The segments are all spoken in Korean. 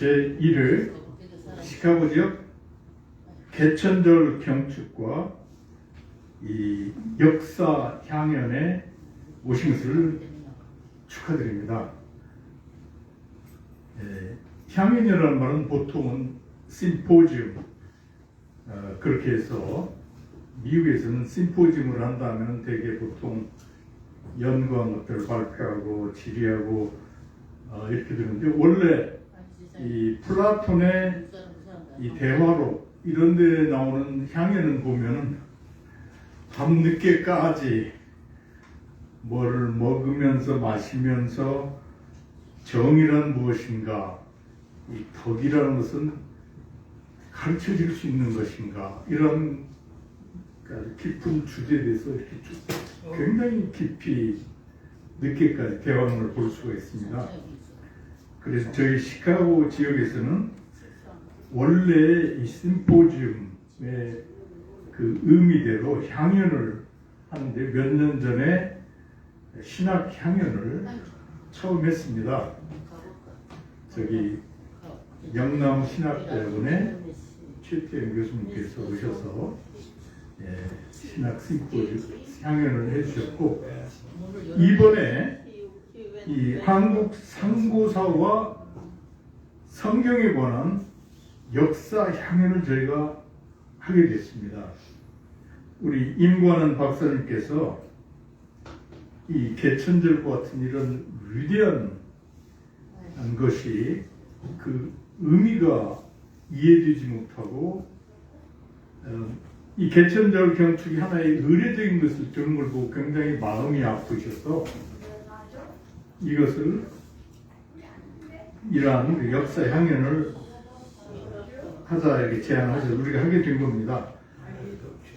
제1회 시카고 지역 개천절 경축과 이 역사 향연에 오신 것을 축하드립니다. 향연이라는 말은 보통은 심포지움, 그렇게 해서 미국에서는 심포지움을 한다면 되게 보통 연구한 것들을 발표하고 질의하고 이렇게 되는데, 원래 이 플라톤의 이 대화록 이런 데 나오는 향연은 보면은 밤늦게까지 뭐를 먹으면서 마시면서 정이란 무엇인가, 이 덕이라는 것은 가르쳐 줄 수 있는 것인가, 이런 깊은 주제에 대해서 이렇게 굉장히 깊이 늦게까지 대화를 볼 수가 있습니다. 그래서 저희 시카고 지역에서는 원래 이 심포지움의 그 의미대로 향연을 하는데, 몇 년 전에 신학 향연을 처음 했습니다. 저기 영남 신학대학원의 최태영 교수님께서 오셔서 신학 심포지움 향연을 해주셨고, 이번에 이 한국 상고사와 성경에 관한 역사 향연을 저희가 하게 됐습니다. 우리 임관원 박사님께서 이 개천절과 같은 이런 위대한 것이 그 의미가 이해되지 못하고, 이 개천절 경축이 하나의 의례적인 것을 들은 걸 보고 굉장히 마음이 아프셔서 이것을 이러한 역사 향연을 하자 이렇게 제안하셔서 우리가 하게 된 겁니다.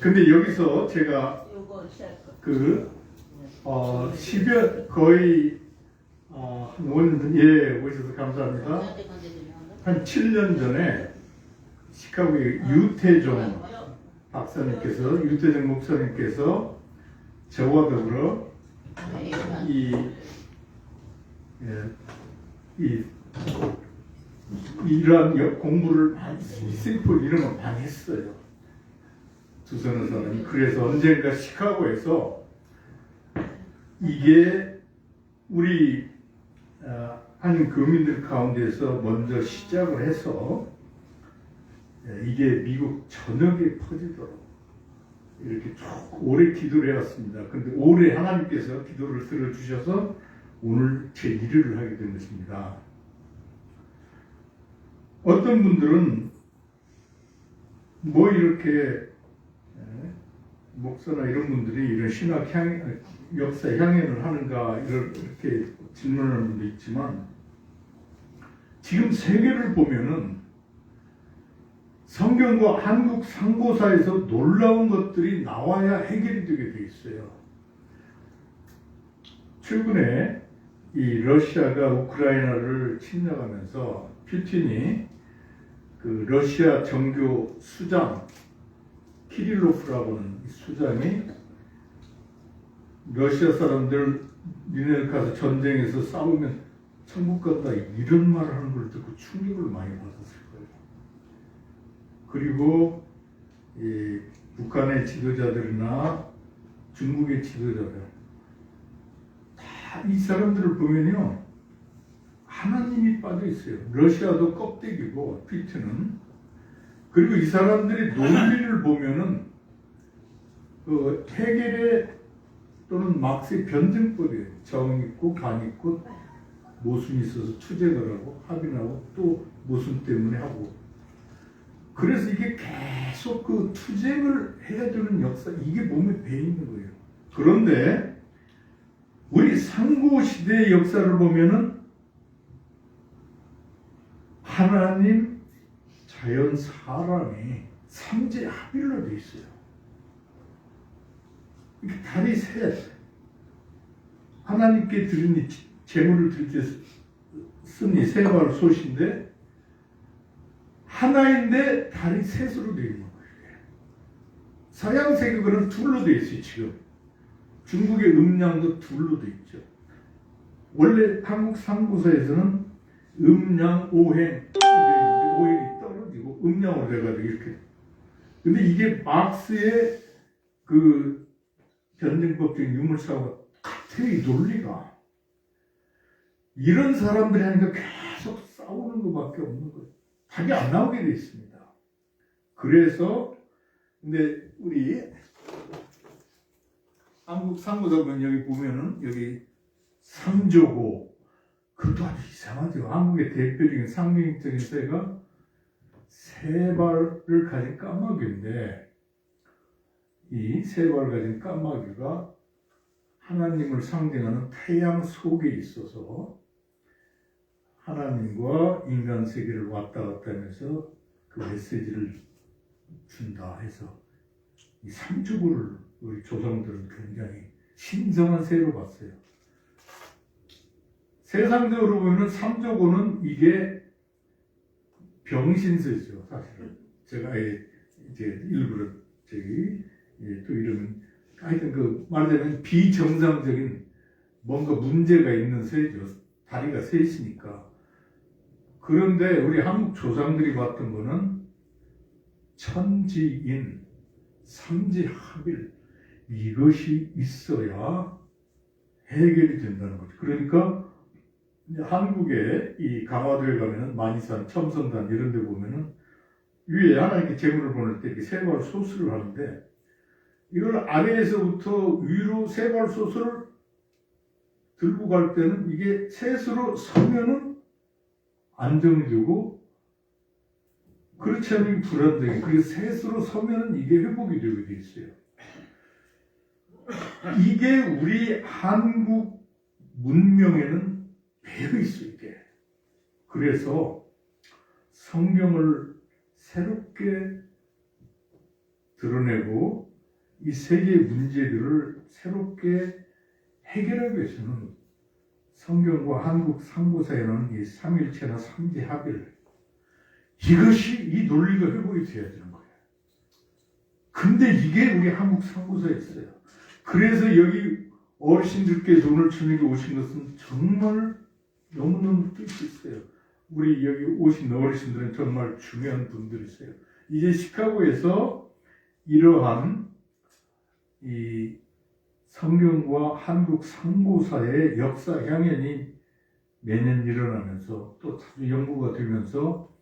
근데 여기서 제가 그 10여 거의 한 5년 전 오셔서 감사합니다. 한 7년 전에 시카고의 유태종 박사님께서, 유태종 목사님께서 저와 더불어 이러한 공부를 심포 이런 걸 많이 했어요. 두서너 사람이. 그래서 언젠가 시카고에서 이게 우리 한인 교민들 가운데서 먼저 시작을 해서 이게 미국 전역에 퍼지도록 이렇게 쭉 오래 기도를 해왔습니다. 그런데 올해 하나님께서 기도를 들어주셔서 오늘 제1회를 하게 된 것입니다. 어떤 분들은 뭐 이렇게 목사나 이런 분들이 이런 신학 역사 향연을 하는가 이렇게 질문하는 분도 있지만, 지금 세계를 보면은 성경과 한국 상고사에서 놀라운 것들이 나와야 해결이 되게 돼 있어요. 최근에 이 러시아가 우크라이나를 침략하면서 푸틴이 그 러시아 정교 수장 키릴로프라고 하는 수장이 러시아 사람들 니네들 가서 전쟁에서 싸우면 천국 간다 이런 말을 하는 걸 듣고 충격을 많이 받았을 거예요. 그리고 이 북한의 지도자들이나 중국의 지도자들 다 이 사람들을 보면요, 하나님이 빠져 있어요. 러시아도 껍데기고 푸틴은. 그리고 이 사람들의 논리를 보면은 그 해겔의 또는 막스의 변증법이에요. 정 있고 관 있고 모순이 있어서 투쟁을 하고 합의하고 또 모순 때문에 하고, 그래서 이게 계속 그 투쟁을 해야 되는 역사, 이게 몸에 배 있는 거예요. 그런데 우리 상고 시대의 역사를 보면은 하나님, 자연, 사람이 삼재 합일로 돼 있어요. 이렇게 다리 셋, 하나님께 드린 제물을 드릴 때 쓴 이 세 발 솥인데 하나인데 다리 셋으로 되어 있는 거예요. 서양 세계관은 둘로 되어 있어요. 지금 중국의 음양도 둘로 되어 있죠. 원래 한국 상고사에서는 음양 오행 이게 있는데 오행이 떨어지고 음양으로 돼가지고 이렇게. 근데 이게 막스의 그 변증법적인 유물사와 같아. 이 논리가 이런 사람들이 하니까 계속 싸우는 것밖에 없는 거예요. 답이 안 나오게 돼 있습니다. 그래서 근데 우리 한국 상고사본 여기 보면은 여기 상조고 그것도 아주 이상하죠. 한국의 대표적인 상징적인 새가 세 발을 가진 까마귀인데 이 세 발을 가진 까마귀가 하나님을 상징하는 태양 속에 있어서 하나님과 인간 세계를 왔다 갔다 하면서 그 메시지를 준다 해서 이 삼조고를 우리 조상들은 굉장히 신성한 새로 봤어요. 세상적으로 보면 삼조고는 이게 병신새죠, 사실은. 제가 이제 일부러 또 이러면 하여튼 그 말하자면 비정상적인 뭔가 문제가 있는 새죠. 다리가 셋이니까. 그런데 우리 한국 조상들이 봤던 거는 천지인, 삼지합일 이것이 있어야 해결이 된다는 거죠. 그러니까 한국의 이 강화도에 가면은 만이산, 첨성단 이런 데 보면은 위에 하나님께 제물을 보낼 때 이렇게 세발 소수를 하는데 이걸 아래에서부터 위로 세발 소수를 들고 갈 때는 이게 셋으로 서면은 안정되고 그렇지 않으면 불안정해. 그래서 셋으로 서면은 이게 회복이 되게 돼 있어요. 이게 우리 한국 문명에는 배어 있어 이게. 그래서 성경을 새롭게 드러내고 이 세계의 문제들을 새롭게 해결하기 위해서는 성경과 한국 상고사에는 이 삼일체나 삼지합일 이것이 이 논리가 회복이 돼야 되는 거예요. 근데 이게 우리 한국 상고사에 있어요. 그래서 여기 어르신들께서 오늘 저녁에 오신 것은 정말 너무너무 뜻이 있어요. 우리 여기 오신 어르신들은 정말 중요한 분들이세요. 이제 시카고에서 이러한 이 성경과 한국 상고사의 역사 향연이 매년 일어나면서 또 자주 연구가 되면서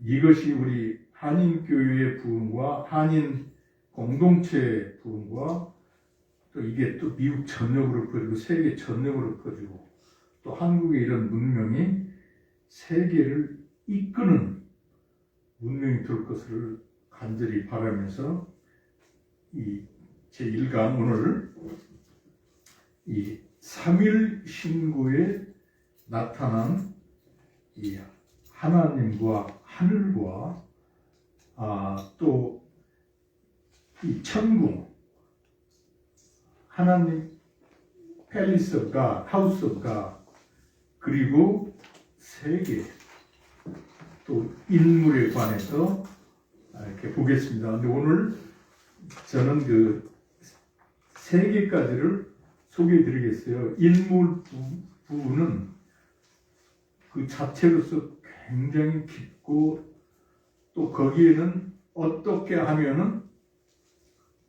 이것이 우리 한인교회의 부흥과 한인 공동체의 부흥과 또 이게 또 미국 전역으로 퍼지고 세계 전역으로 퍼지고 또 한국의 이런 문명이 세계를 이끄는 문명이 될 것을 간절히 바라면서 이 제1강 오늘 이 3일 신구에 나타난 이 하나님과 하늘과 또 이 천궁 하나님 팰리스 오브 갓, 하우스 오브 갓 그리고 세계 또 인물에 관해서 이렇게 보겠습니다. 근데 오늘 저는 그 세 개까지를 소개해 드리겠어요. 인물 부분은 그 자체로서 굉장히 깊고 또 거기에는 어떻게 하면은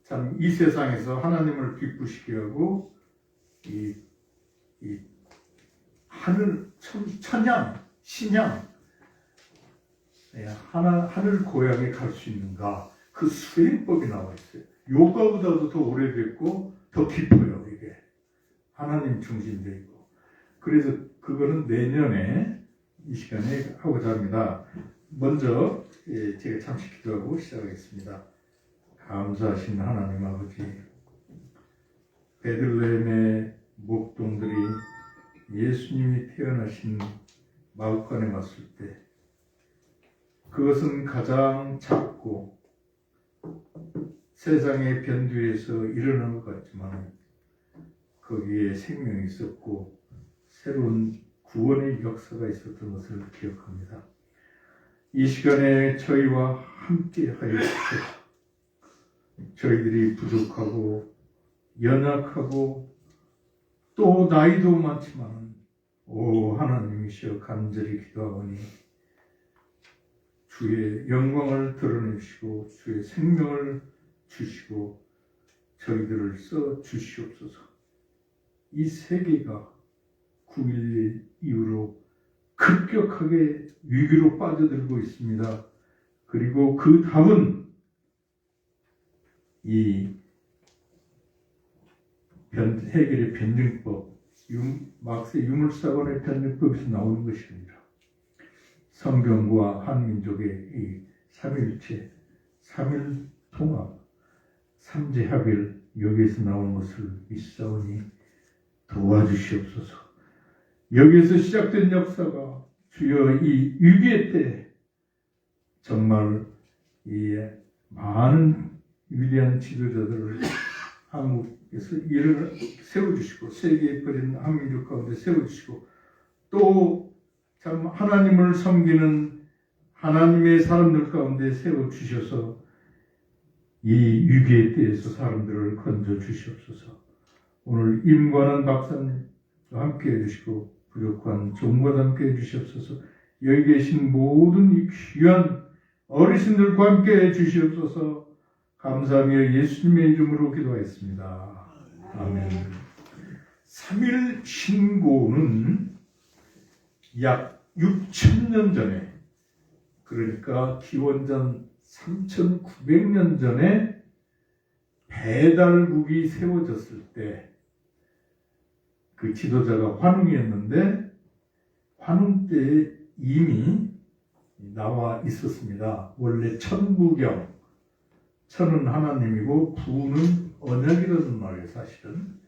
참 이 세상에서 하나님을 기쁘시게 하고 이 하늘 천양 신양 하늘 고향에 갈 수 있는가 그 수행법이 나와 있어요. 요가보다도 더 오래됐고 더 깊어요. 이게 하나님 중심적이고 그래서 그거는 내년에 이 시간에 하고자 합니다. 먼저 제가 잠시 기도하고 시작하겠습니다. 감사하신 하나님 아버지, 베들레헴의 목동들이 예수님이 태어나신 마을관에 왔을 때 그것은 가장 작고 세상의 변두에서 일어난 것 같지만 거기에 생명이 있었고 새로운 구원의 역사가 있었던 것을 기억합니다. 이 시간에 저희와 함께 하여 주시옵소서. 저희들이 부족하고 연약하고 또 나이도 많지만 오 하나님이시여 간절히 기도하오니 주의 영광을 드러내시고 주의 생명을 주시고 저희들을 써 주시옵소서. 이 세계가 9.11 이후로 급격하게 위기로 빠져들고 있습니다. 그리고 그 답은 이 해결의 변증법, 막스 유물사관의 변증법에서 나오는 것입니다. 성경과 한민족의 이 삼위일체, 삼일통합, 삼재합일 여기에서 나오는 것을 믿사오니 도와주시옵소서. 여기에서 시작된 역사가 주여 이 위기의 때 정말 이 많은 위대한 지도자들을 한국에서 일을 세워주시고 세계에 퍼진 한민족 가운데 세워주시고 또 참 하나님을 섬기는 하나님의 사람들 가운데 세워주셔서 이 위기의 때에서 사람들을 건져주시옵소서. 오늘 임관한 박사님과 함께 해주시고 부족한 종과 함께 해주시옵소서. 여기 계신 모든 이 귀한 어르신들과 함께 해주시옵소서. 감사하며 예수님의 이름으로 기도하였습니다. 아멘. 3일 신고는 약 6,000년 전에, 그러니까 기원전 3,900년 전에 배달국이 세워졌을 때 그 지도자가 환웅이었는데 환웅 때 이미 나와 있었습니다. 원래 천부경, 천은 하나님이고 부는 언약이라는 말이에요. 사실은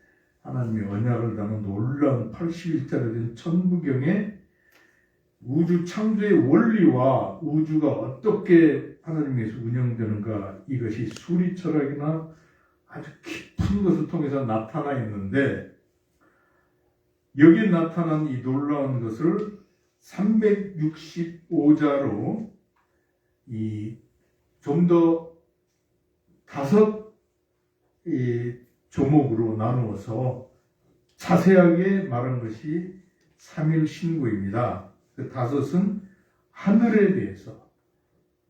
하나님이 언약을 담은 놀라운 80일자로 된 천부경에 우주 창조의 원리와 우주가 어떻게 하나님에서 운영되는가, 이것이 수리 철학이나 아주 깊은 것을 통해서 나타나 있는데, 여기에 나타난 이 놀라운 것을 365자로 좀 더 5 조목으로 나누어서 자세하게 말한 것이 3일 신고입니다. 그 5은 하늘에 대해서,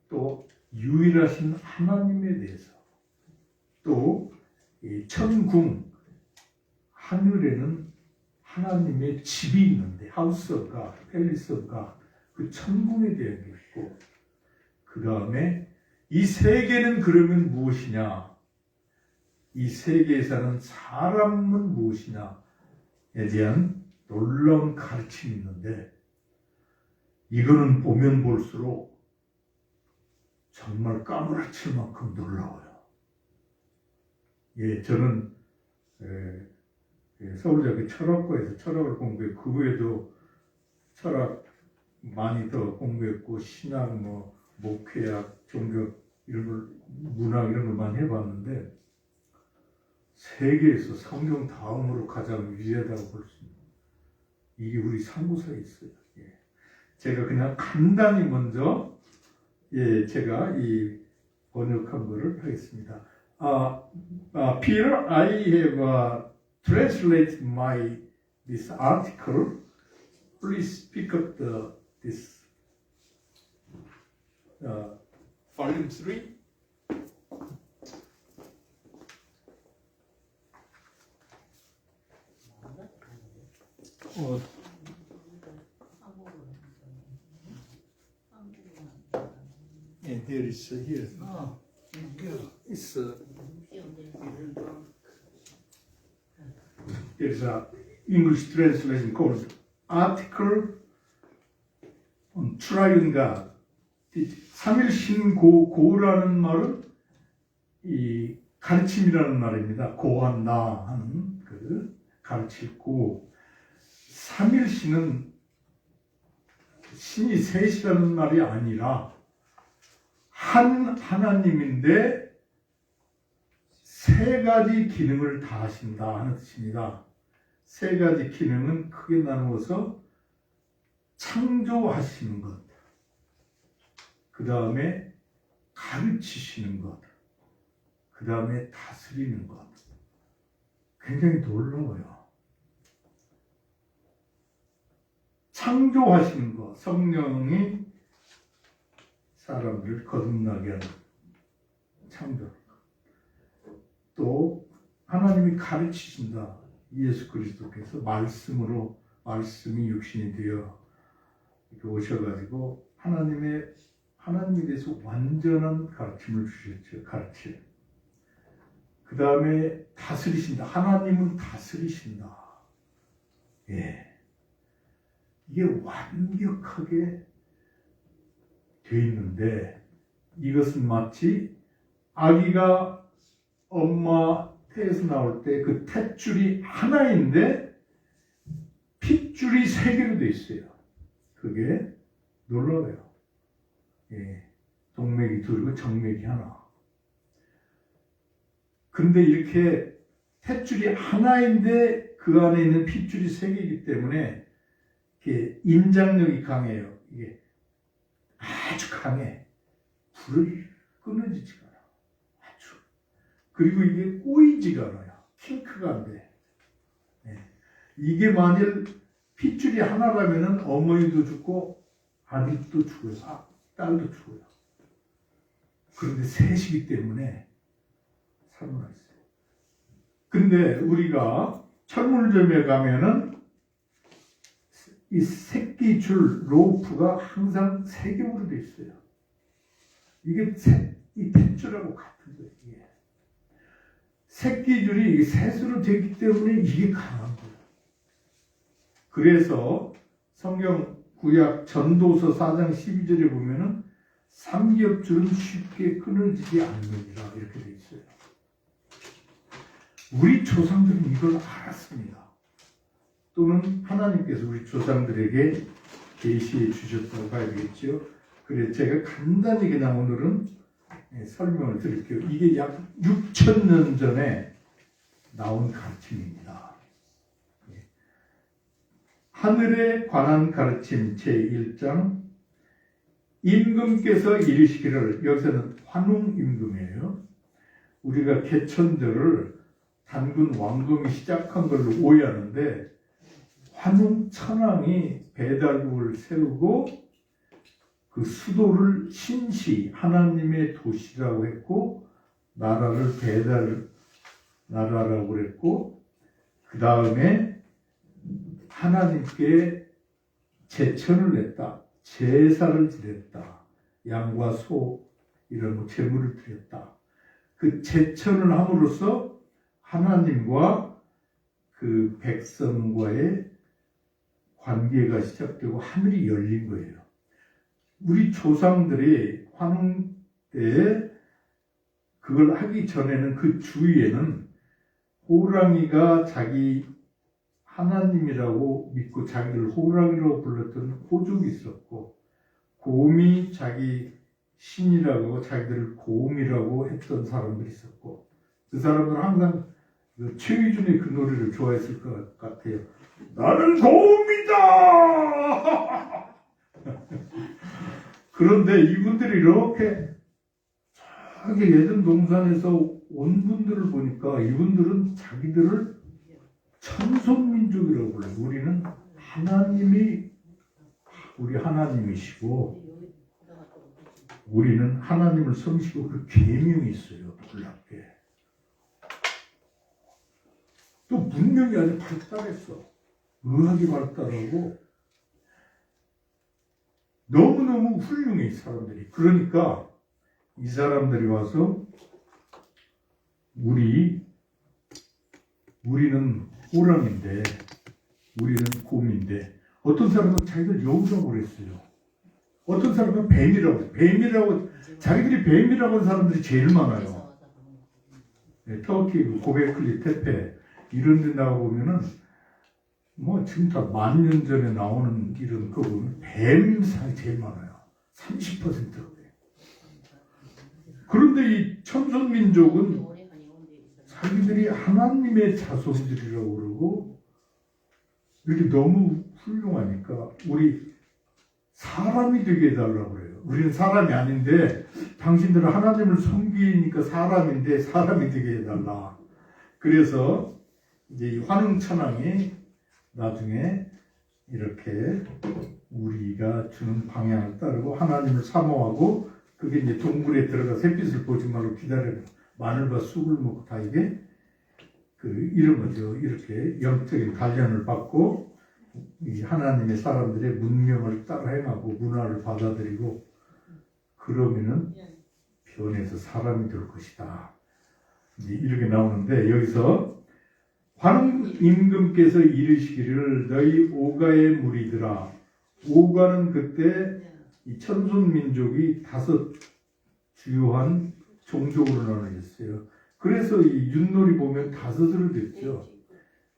또 유일하신 하나님에 대해서, 또 천궁, 하늘에는 하나님의 집이 있는데 하우스 오브 갓, 팰리스 오브 갓, 그 천궁에 대한 게 있고, 그 다음에 이 세계는 그러면 무엇이냐, 이 세계에 사는 사람은 무엇이냐에 대한 놀라운 가르침이 있는데, 이거는 보면 볼수록 정말 까무라칠 만큼 놀라워요. 예, 저는 서울대학교 철학과에서 철학을 공부했고, 그 후에도 철학 많이 더 공부했고, 신학, 목회학, 종교 이런 걸, 문학 이런 걸 많이 해봤는데, 세계에서 성경 다음으로 가장 위대하다고 볼 수 있는 이게 우리 사무소에 있어요. 예. 제가 그냥 간단히 먼저 제가 이 번역한 거를 하겠습니다. Peter, I have translated this article. Please pick up this volume 3. And there is here. It's there's a English translation called Article on Triune God. 삼일신고라는 말은 이 가르침이라는 말입니다. 고한나 하는 그 가르치고, 삼일신은 신이 셋이라는 말이 아니라 한 하나님인데 세 가지 기능을 다 하신다 하는 뜻입니다. 세 가지 기능은 크게 나누어서 창조하시는 것, 그 다음에 가르치시는 것, 그 다음에 다스리는 것. 굉장히 놀라워요. 창조하시는 것, 성령이 사람들을 거듭나게 하는 창조. 또 하나님이 가르치신다. 예수 그리스도께서 말씀이 육신이 되어 이렇게 오셔가지고 하나님에 대해서 완전한 가르침을 주셨죠. 가르침. 그 다음에 다스리신다. 하나님은 다스리신다. 예. 이게 완벽하게 되어 있는데 이것은 마치 아기가 엄마 태에서 나올 때 그 탯줄이 하나인데 핏줄이 세 개로 되어 있어요. 그게 놀라워요. 예. 동맥이 둘이고 정맥이 하나. 근데 이렇게 탯줄이 하나인데 그 안에 있는 핏줄이 세 개이기 때문에 이게 인장력이 강해요. 이게 아주 강해. 불을 끊어지지가 않아. 아주. 그리고 이게 꼬이지가 않아요. 킹크가 안 돼. 네. 이게 만일 핏줄이 하나라면은 어머니도 죽고 아들도 죽어요. 딸도 죽어요. 그런데 셋이기 때문에 살아있어요. 근데 우리가 철물점에 가면은 이 새끼 줄 로프가 항상 세 겹으로 되어 있어요. 이게 이 탯줄하고 같은 거예요. 이게. 새끼 줄이 셋으로 되기 때문에 이게 강한 거예요. 그래서 성경 구약 전도서 4장 12절에 보면은 삼겹줄은 쉽게 끊어지지 않느니라 이렇게 되어 있어요. 우리 조상들은 이걸 알았습니다. 또는 하나님께서 우리 조상들에게 계시해 주셨다고 봐야 되겠죠. 그래 제가 간단히 그냥 오늘은 설명을 드릴게요. 이게 약 6,000년 전에 나온 가르침입니다. 하늘에 관한 가르침 제1장 임금께서 이르시기를, 여기서는 환웅 임금이에요. 우리가 개천절을 단군 왕금이 시작한 걸로 오해하는데 환웅 천왕이 배달국을 세우고 그 수도를 신시 하나님의 도시라고 했고 나라를 배달 나라라고 그랬고 그 다음에 하나님께 제천을 냈다. 제사를 드렸다. 양과 소 이런 거 제물을 드렸다. 그 제천을 함으로써 하나님과 그 백성과의 관계가 시작되고 하늘이 열린 거예요. 우리 조상들이 환웅 때 그걸 하기 전에는 그 주위에는 호랑이가 자기 하나님이라고 믿고 자기를 호랑이라고 불렀던 호족이 있었고 곰이 자기 신이라고 자기들을 곰이라고 했던 사람들이 있었고 그 사람들은 항상 최희준의 그 노래를 좋아했을 것 같아요. 나는 곰이다! 그런데 이분들이 이렇게 저기 예전 동산에서 온 분들을 보니까 이분들은 자기들을 천손민족이라고 불러요. 우리는 우리 하나님이시고 우리는 하나님을 섬기고 그 계명이 있어요. 놀랍게. 또 문명이 아주 발달했어. 의학이 발달하고 너무너무 훌륭해 이 사람들이. 그러니까 이 사람들이 와서 우리는 호랑인데 우리는 곰인데 어떤 사람은 자기들 여우라고 그랬어요. 어떤 사람은 뱀이라고 자기들이 뱀이라고 하는 사람들이 제일 많아요. 네, 터키, 고베클리, 테페 이런 데 나가보면은 뭐 지금 다 10,000년 전에 나오는 이런 거 보면 뱀상이 제일 많아요. 30%가 돼요. 그런데 이 천손민족은 자기들이 하나님의 자손들이라고 그러고 이렇게 너무 훌륭하니까 우리 사람이 되게 해달라고 그래요. 우리는 사람이 아닌데 당신들은 하나님을 섬기니까 사람인데 사람이 되게 해달라. 그래서 이제 이 환웅천왕이 나중에 이렇게 우리가 주는 방향을 따르고 하나님을 사모하고 그게 이제 동굴에 들어가 햇빛을 보지 말고 기다려 마늘과 쑥을 먹고 다 이게 이런 거죠. 이렇게 영적인 단련을 받고 이 하나님의 사람들의 문명을 따라 행하고 문화를 받아들이고 그러면은 변해서 사람이 될 것이다. 이제 이렇게 나오는데 여기서 환웅 임금께서 이르시기를 너희 오가의 무리들아. 오가는 그때 이 천손 민족이 5 주요한 종족으로 나눠졌어요. 그래서 이 윷놀이 보면 5으로 됐죠.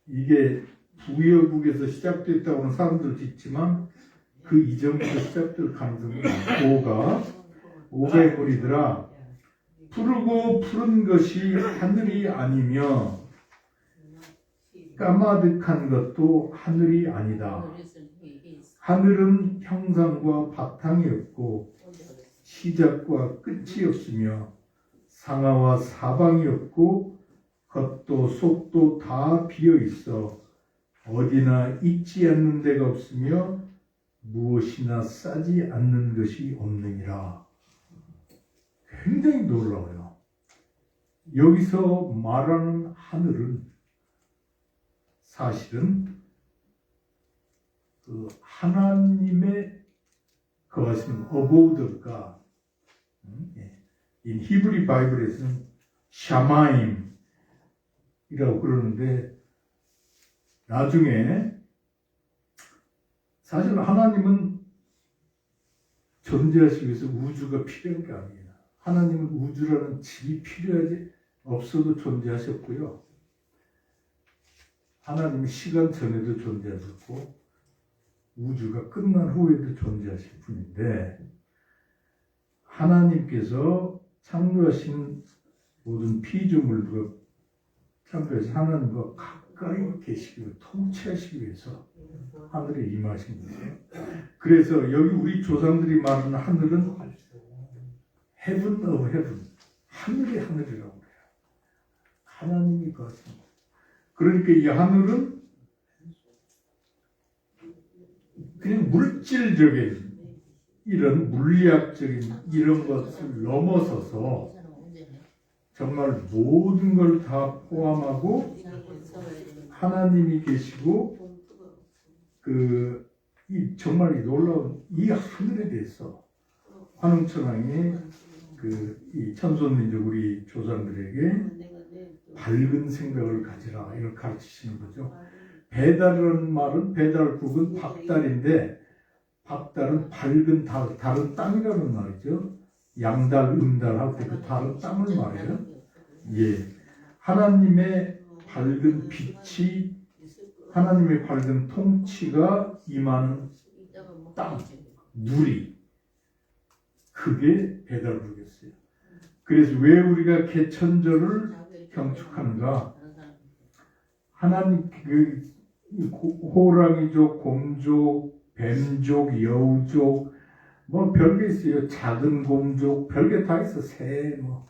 이게 부여국에서 시작됐다고 하는 사람들도 있지만 그 이전부터 시작될 가능성이 많고 오가의 무리들아 푸르고 푸른 것이 하늘이 아니며 까마득한 것도 하늘이 아니다. 하늘은 형상과 바탕이 없고 시작과 끝이 없으며 상하와 사방이 없고 겉도 속도 다 비어 있어 어디나 있지 않는 데가 없으며 무엇이나 싸지 않는 것이 없느니라. 굉장히 놀라워요. 여기서 말하는 하늘은 사실은 그 하나님의 거하시는 above the God. 이 히브리 바이블에서는 샤마임이라고 그러는데 나중에 사실 하나님은 존재하시기 위해서 우주가 필요한 게 아니에요. 하나님은 우주라는 집이 필요하지 없어도 존재하셨고요. 하나님은 시간 전에도 존재하셨고 우주가 끝난 후에도 존재하실 분인데 하나님께서 창조하신 모든 피조물과 창조해서 하나님과 가까이 계시기 위해 통치하시기 위해서 하늘에 임하신 거예요. 그래서 여기 우리 조상들이 말하는 하늘은 heaven of heaven, 하늘의 하늘이라고 해요. 하나님이 거하신 거예요. 그러니까 이 하늘은 그냥 물질적인 이런 물리학적인 이런 것을 넘어서서 정말 모든 걸 다 포함하고 하나님이 계시고 이 정말 놀라운 이 하늘에 대해서 환웅천왕이 이 천손민족 우리 조상들에게 밝은 생각을 가지라 이걸 가르치시는 거죠. 배달이라는 말은 배달국은 박달인데 박달은 밝은 달, 다른 땅이라는 말이죠. 양달, 음달 할 때 그 다른 땅을 말해요. 예, 하나님의 밝은 빛이 하나님의 밝은 통치가 임하는 땅, 누리 그게 배달국이었어요. 그래서 왜 우리가 개천절을 경축하는가? 하나님 호랑이족, 곰족, 뱀족, 여우족 뭐 별게 있어요. 작은 곰족 별게 다 있어. 새 뭐.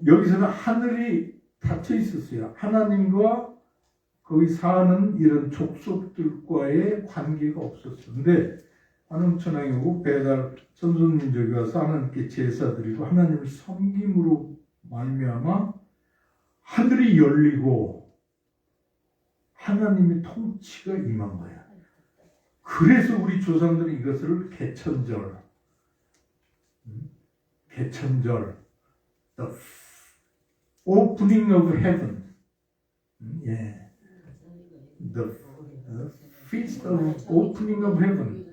여기서는 하늘이 닫혀 있었어요. 하나님과 거기 사는 이런 족속들과의 관계가 없었어요. 근데 환웅천왕이 오고 배달 천손민족이 와서 하나님께 제사 드리고 하나님을 섬김으로 말미암아 하늘이 열리고 하나님의 통치가 임한 거야. 그래서 우리 조상들이 이것을 개천절, the opening of heaven, the feast of opening of heaven.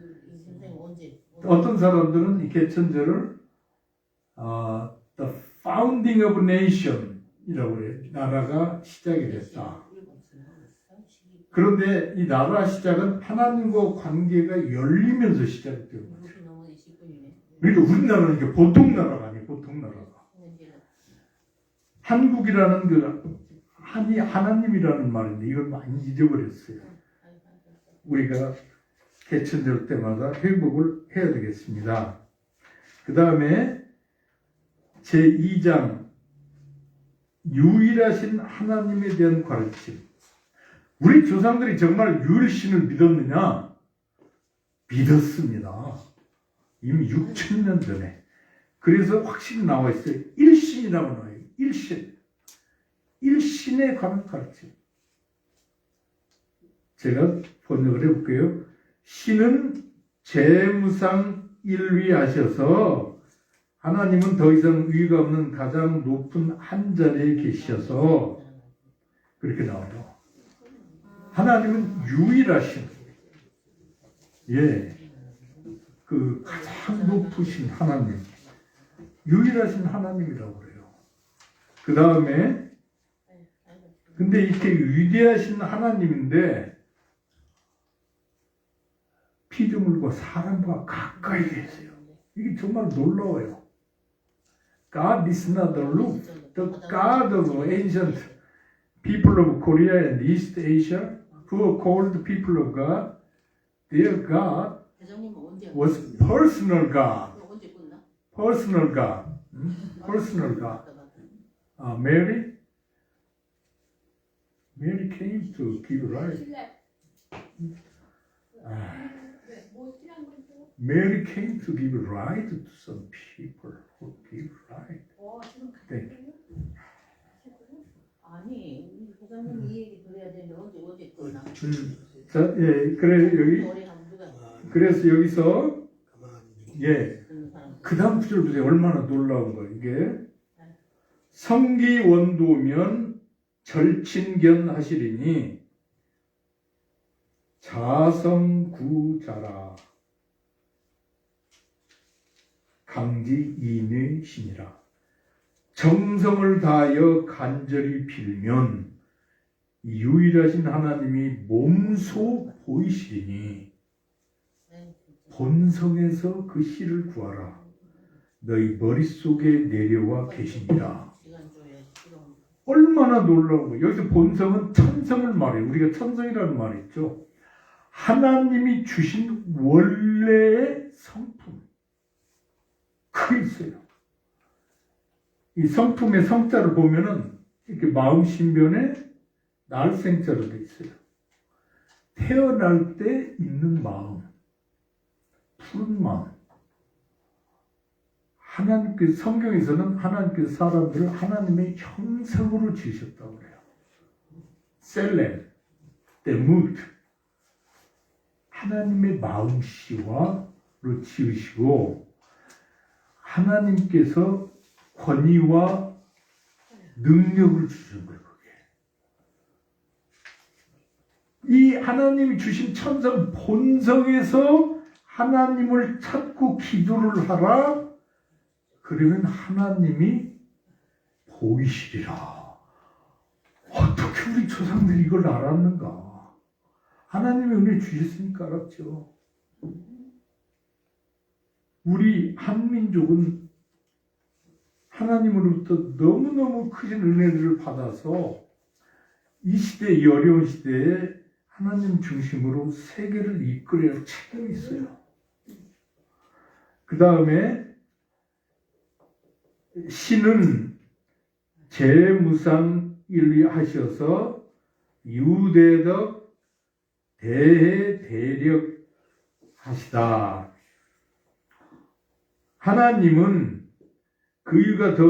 어떤 사람들은 이 개천절을 the founding of nation 이라고 해요. 나라가 시작이 됐다. 그런데 이 나라 시작은 하나님과 관계가 열리면서 시작이 되는 거죠. 그러니까 우리나라는 이게 보통 나라가 아니에요. 보통 나라가. 한국이라는 하나님이라는 말인데 이걸 많이 잊어버렸어요. 우리가 개천절 때마다 회복을 해야 되겠습니다. 그 다음에 제2장 유일하신 하나님에 대한 가르침. 우리 조상들이 정말 유일신을 믿었느냐? 믿었습니다. 이미 6,000년 전에. 그래서 확실히 나와 있어요. 일신이라고 나와요. 일신. 일신에 관한 가르침. 제가 번역을 해볼게요. 신은 재무상 일위하셔서 하나님은 더 이상 위가 없는 가장 높은 한 자리에 계셔서 그렇게 나와요. 하나님은 유일하신, 그 가장 높으신 하나님, 유일하신 하나님이라고 그래요. 그 다음에 근데 이렇게 위대하신 하나님인데 피조물과 사람과 가까이 계세요. 이게 정말 놀라워요. God is not the God of ancient people of Korea and East Asia who are called people of God. Their God was personal God. Personal God. Personal God. Mary came to give life. Mary came to give right to some people who give right. Thank you. 아니, 우리 부장님 이 얘기 들어야 되는데 어제 그걸 나. 자, 그래 여기 그래서 여기서 그 다음 구절 보세요. 얼마나 놀라운 거예요. 이게 성기 원도면 절친견하시리니 자성구자라 강지인의신이라 정성을 다하여 간절히 빌면 유일하신 하나님이 몸소 보이시리니 본성에서 그 씨를 구하라 너희 머릿속에 내려와 계시니라. 얼마나 놀라운 거예요. 여기서 본성은 천성을 말해요. 우리가 천성이라는 말이 있죠. 하나님이 주신 원래의 성품 그게 있어요. 이 성품의 성자를 보면은 이렇게 마음 신변에 날생자로 돼 있어요. 태어날 때 있는 마음, 푸른 마음. 하나님께서 성경에서는 하나님께서 사람들을 하나님의 형상으로 지으셨다고 그래요. 셀렘, 데무트. 하나님의 마음씨와로 지으시고 하나님께서 권위와 능력을 주신 거예요. 그게. 이 하나님이 주신 천성 본성에서 하나님을 찾고 기도를 하라. 그러면 하나님이 보이시리라. 어떻게 우리 조상들이 이걸 알았는가? 하나님의 은혜 주셨으니까 알았죠. 우리 한민족은 하나님으로부터 너무너무 크신 은혜들을 받아서 이 시대, 이 어려운 시대에 하나님 중심으로 세계를 이끌어야 할 책임이 있어요. 그 다음에 신은 재무상일위하셔서 유대덕 대대력하시다. 하나님은 그이가 더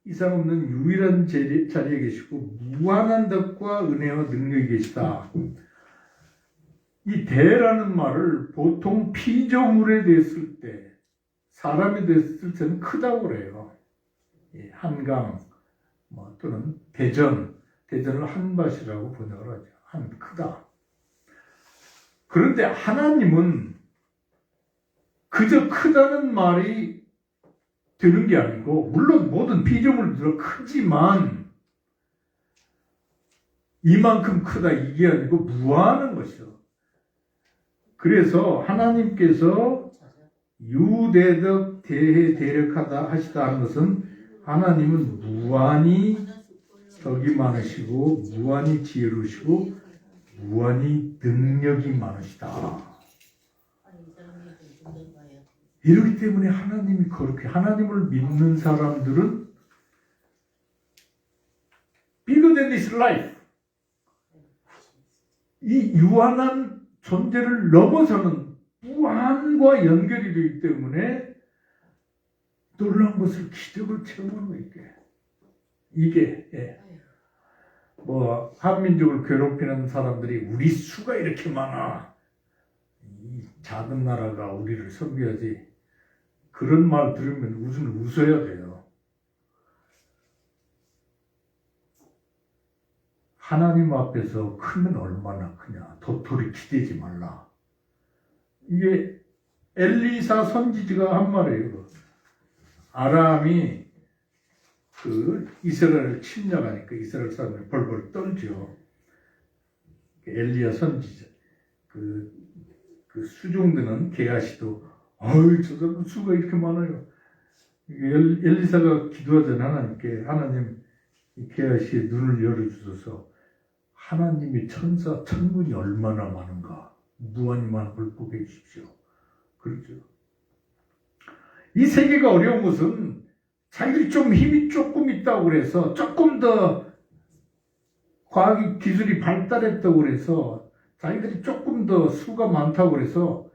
이상 없는 유일한 자리에 계시고 무한한 덕과 은혜와 능력이 계시다. 이 대라는 말을 보통 피조물에 대했을 때 사람에 대했을 때는 크다고 그래요. 한강 또는 대전을 한밭이라고 번역을 하죠. 크다. 그런데 하나님은 그저 크다는 말이 되는 게 아니고 물론 모든 피조물들은 크지만 이만큼 크다 이게 아니고 무한한 것이죠. 그래서 하나님께서 유대덕 대대력하다 하시다 하는 것은 하나님은 무한히 덕이 많으시고 무한히 지혜로우시고 무한히 능력이 많으시다. 이렇기 때문에 하나님이 그렇게 하나님을 믿는 사람들은 bigger than this life. 이 유한한 존재를 넘어서는 무한과 연결이 되기 때문에 놀라운 것을 기적을 체험하는 거예요. 이게 뭐 한민족을 괴롭히는 사람들이 우리 수가 이렇게 많아, 이 작은 나라가 우리를 섬겨야지, 그런 말 들으면 웃어야 돼요. 하나님 앞에서 크면 얼마나 크냐. 도토리 기대지 말라. 이게 엘리사 선지자가 한 말이에요. 아람이 그 이스라엘을 침략하니까 이스라엘 사람들이 벌벌 떨죠. 엘리야 선지자, 그 수종드는 게하시도, 아유, 저 사람 수가 이렇게 많아요. 엘리사가 기도하잖아요. 하나님께, 하나님, 게하시의 눈을 열어주셔서 하나님의 천사 천군이 얼마나 많은가, 무한히 많은 걸 보게 해주십시오. 그렇죠. 이 세계가 어려운 것은 자기들이 좀 힘이 조금 있다고 그래서, 조금 더 과학 기술이 발달했다고 그래서, 자기들이 조금 더 수가 많다고 그래서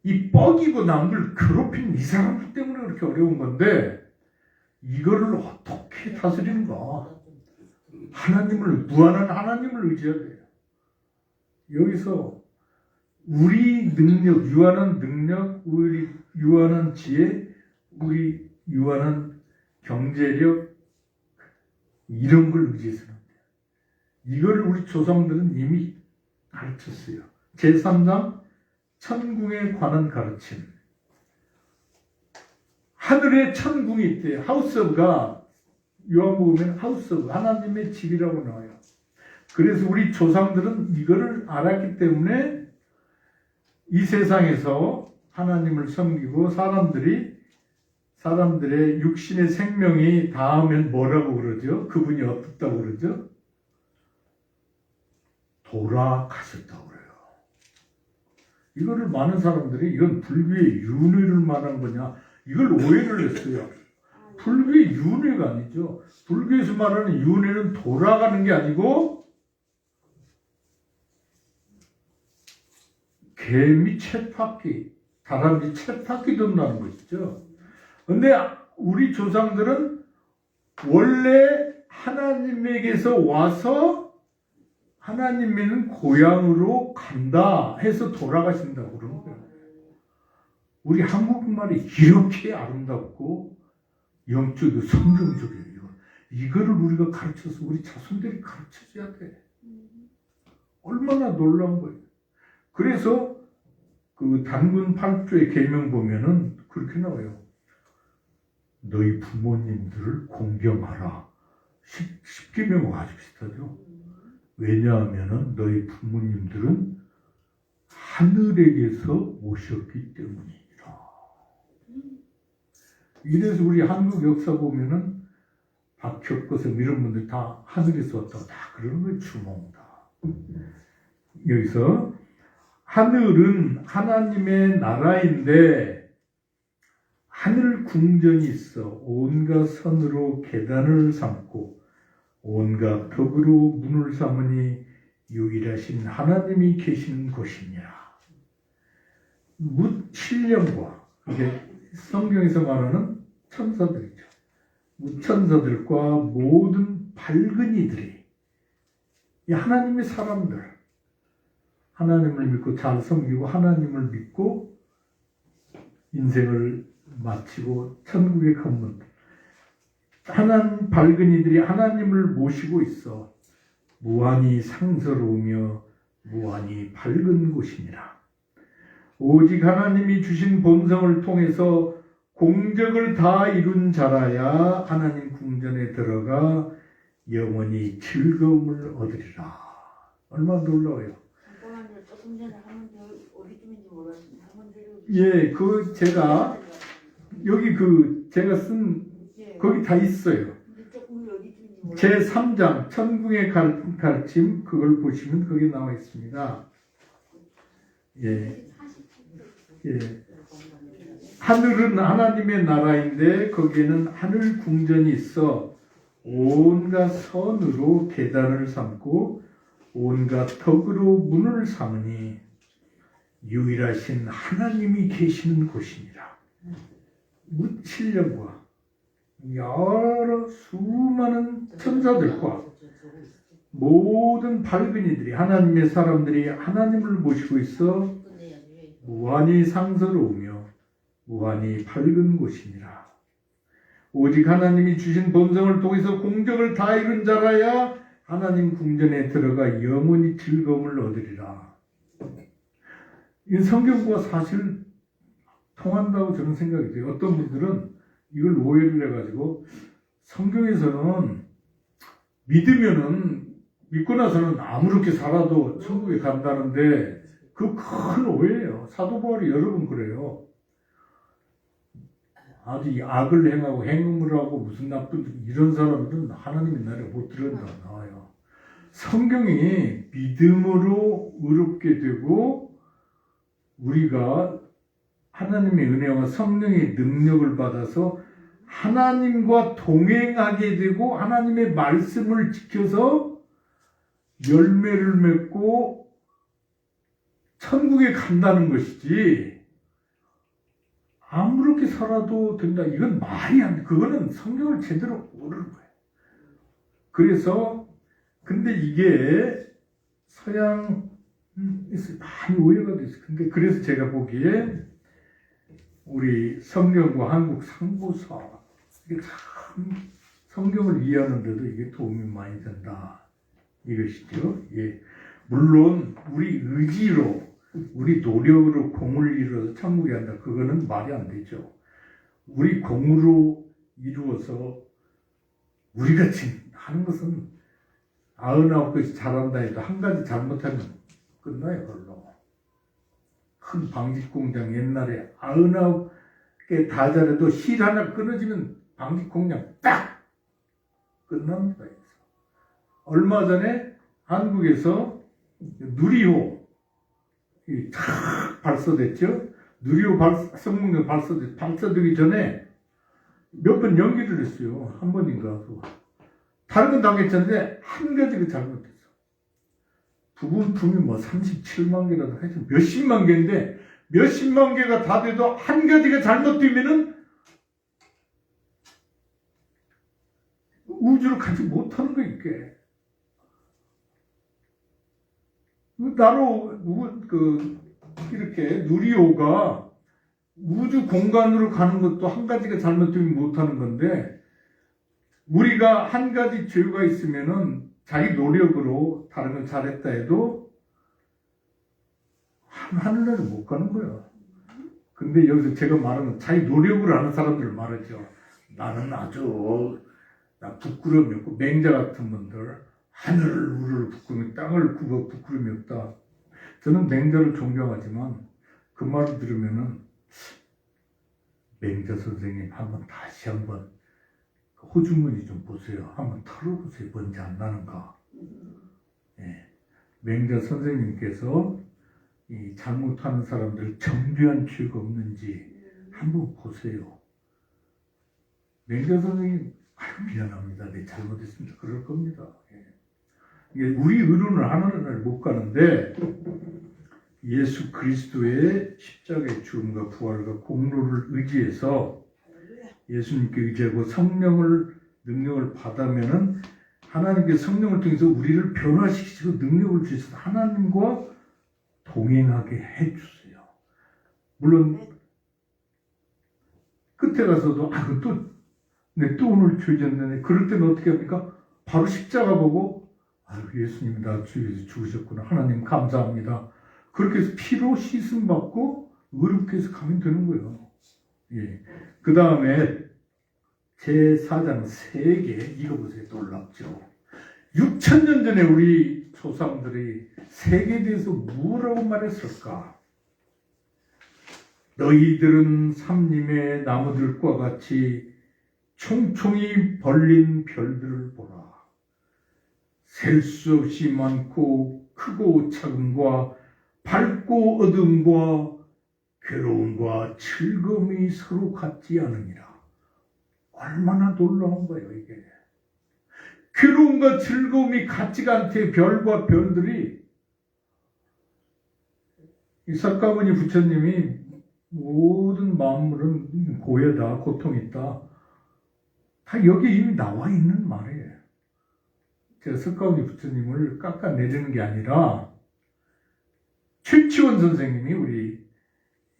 이 뻐기고 남들 괴롭히는 이 사람들 때문에 그렇게 어려운 건데, 이거를 어떻게 다스리는가? 하나님을, 무한한 하나님을 의지해야 돼요. 여기서 우리 능력, 유한한 능력, 우리 유한한 지혜, 우리 유한한 경제력, 이런 걸 의지해서는 돼요. 이걸 우리 조상들은 이미 가르쳤어요. 제3장 천궁에 관한 가르침. 하늘에 천궁이 있대요. 하우스 오브가, 요한복음에는 하우스 오브, 하나님의 집이라고 나와요. 그래서 우리 조상들은 이거를 알았기 때문에 이 세상에서 하나님을 섬기고, 사람들의 육신의 생명이 닿으면 뭐라고 그러죠? 그분이 어떻다고 그러죠? 돌아가셨다고 그래요. 이거를 많은 사람들이 이건 불교의 윤회를 말한 거냐, 이걸 오해를 했어요. 불교의 윤회가 아니죠. 불교에서 말하는 윤회는 돌아가는 게 아니고 개미 쳇바퀴, 다람쥐 쳇바퀴 돈다는 것이죠. 근데 우리 조상들은 원래 하나님에게서 와서 하나님에는 고향으로 간다 해서 돌아가신다고 그러는 거예요. 우리 한국말이 이렇게 아름답고 영적이고 성경적이에요. 이거를 우리가 가르쳐서 우리 자손들이 가르쳐줘야 돼. 얼마나 놀라운 거예요. 그래서 그 단군 8조의 계명 보면은 그렇게 나와요. 너희 부모님들을 공경하라. 10계명하고 아주 비슷하죠. 왜냐하면은 너희 부모님들은 하늘에게서 오셨기 때문이니라. 이래서 우리 한국 역사 보면은 박혁거성 이런 분들 다 하늘에서 왔다고 다 그러는 거예요. 주몽다. 여기서 하늘은 하나님의 나라인데 하늘 궁전이 있어 온갖 선으로 계단을 삼고 온갖 벽으로 문을 삼으니 유일하신 하나님이 계시는 곳이니라. 무칠령과, 이게 성경에서 말하는 천사들이죠. 무천사들과 모든 밝은 이들이, 이 하나님의 사람들, 하나님을 믿고 잘 섬기고 하나님을 믿고 인생을 마치고 천국에 가면 하나님 밝은 이들이 하나님을 모시고 있어 무한히 상서로우며 무한히 밝은 곳이니라. 오직 하나님이 주신 본성을 통해서 공적을 다 이룬 자라야 하나님 궁전에 들어가 영원히 즐거움을 얻으리라. 얼마나 놀라워요. 잠깐만요. 조금 전에 한번 어디쯤인지 몰랐는데 한번 예, 그 제가 여기 그 제가 쓴 거기 다 있어요. 제 3장 천궁의 가르침, 그걸 보시면 거기 나와 있습니다. 예. 예. 하늘은 하나님의 나라인데 거기에는 하늘 궁전이 있어 온갖 선으로 계단을 삼고 온갖 덕으로 문을 삼으니 유일하신 하나님이 계시는 곳이니라. 무칠령과 여러 수많은 천사들과 모든 밝은 이들이 하나님의 사람들이 하나님을 모시고 있어 무한히 상서로우며 무한히 밝은 곳이니라. 오직 하나님이 주신 본성을 통해서 공적을 다 이룬 자라야 하나님 궁전에 들어가 영원히 즐거움을 얻으리라. 이 성경과 사실 통한다고 저는 생각이 돼요. 어떤 분들은 이걸 오해를 해가지고 성경에서는 믿고 나서는 아무렇게 살아도 천국에 간다는데 그 큰 오해예요. 사도 바울이 여러 번 그래요. 아주 악을 행하고 행음을 하고 무슨 나쁜 이런 사람들은 하나님의 나라에 못 들어간다 나와요. 성경이 믿음으로 의롭게 되고 우리가 하나님의 은혜와 성령의 능력을 받아서 하나님과 동행하게 되고 하나님의 말씀을 지켜서 열매를 맺고 천국에 간다는 것이지 아무렇게 살아도 된다. 이건 말이 안 돼. 그거는 성경을 제대로 모르는 거예요. 그래서 근데 이게 서양 많이 오해가 됐어요. 근데 그래서 제가 보기에 우리 성경과 한국 상고사 이게 참 성경을 이해하는데도 이게 도움이 많이 된다. 이것이죠. 예. 물론 우리 의지로 우리 노력으로 공을 이루어서 천국에 간다. 그거는 말이 안 되죠. 우리 공으로 이루어서 우리가 하는 것은 99가지 잘한다 해도 한 가지 잘못하면 끝나요. 그걸로. 큰 방직공장 옛날에 99개 다 잘해도 실 하나 끊어지면 방직공장 딱 끝납니다. 얼마 전에 한국에서 누리호 탁 발사됐죠. 누리호 성공령 발사되기 전에 몇 번 연기를 했어요. 한 번인가. 다른 건 다 괜찮은데 한 가지가 잘못됐어. 부분품이 뭐 37만 개라도 하여튼 몇십만 개인데 몇십만 개가 다 돼도 한 가지가 잘못되면은 우주로 가지 못하는 거 이게. 나로 이렇게 누리호가 우주 공간으로 가는 것도 한 가지가 잘못되면 못하는 건데 우리가 한 가지 죄가 있으면은 자기 노력으로 다른 걸 잘했다 해도 하늘나라에 못 가는 거야. 근데 여기서 제가 말하는 자기 노력으로 하는 사람들을 말하죠. 나는 아주 부끄러움이 없고 맹자 같은 분들 하늘을 우르르 부끄러움이 땅을 굽어 부끄러움이 없다. 저는 맹자를 존경하지만 그 말을 들으면은 맹자 선생님 다시 한번 호주머니 좀 보세요. 한번 털어보세요. 뭔지 안 나는가. 예. 맹자 선생님께서 이 잘못하는 사람들 정죄한 죄가 없는지 한번 보세요. 맹자 선생님 미안합니다. 네, 잘못했습니다. 그럴 겁니다. 예. 우리 의로는 하늘을 못 가는데 예수 그리스도의 십자가의 죽음과 부활과 공로를 의지해서 예수님께 의지하고 성령을 능력을 받으면은 하나님께 성령을 통해서 우리를 변화시키시고 능력을 주셔서 하나님과 동행하게 해주세요. 물론 끝에 가서도 또 오늘 죄 졌네. 그럴 때는 어떻게 합니까? 바로 십자가 보고 예수님이 나 위해서 죽으셨구나. 하나님 감사합니다. 그렇게 해서 피로 씻음 받고 의롭게 해서 가면 되는 거예요. 예. 그 다음에 제4장 3개 읽어보세요. 놀랍죠. 6,000년 전에 우리 조상들이 세계에 대해서 뭐라고 말했을까? 너희들은 삼림의 나무들과 같이 총총히 벌린 별들을 보라. 셀 수 없이 많고 크고 작음과 밝고 어둠과 괴로움과 즐거움이 서로 같지 않으니라. 얼마나 놀라운 거예요 이게. 괴로움과 즐거움이 같지가 않대. 별과 별들이. 이 석가모니 부처님이 모든 만물은 고해다, 고통이 있다. 다 여기 이미 나와 있는 말이에요. 제가 석가모니 부처님을 깎아내리는 게 아니라 최치원 선생님이 우리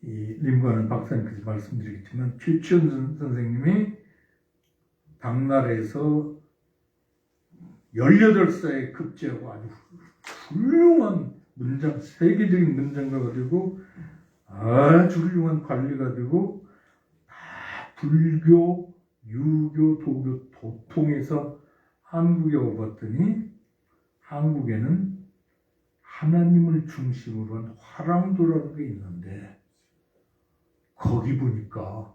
이 림관은 박사님께서 말씀드리겠지만 최치원 선생님이 당나라에서 18살에 급제하고 아주 훌륭한 문장, 세계적인 문장가가 되고 아주 훌륭한 관리가 되고 다 불교, 유교, 도교 도통해서 한국에 와봤더니 한국에는 하나님을 중심으로 한 화랑도라는 게 있는데 거기 보니까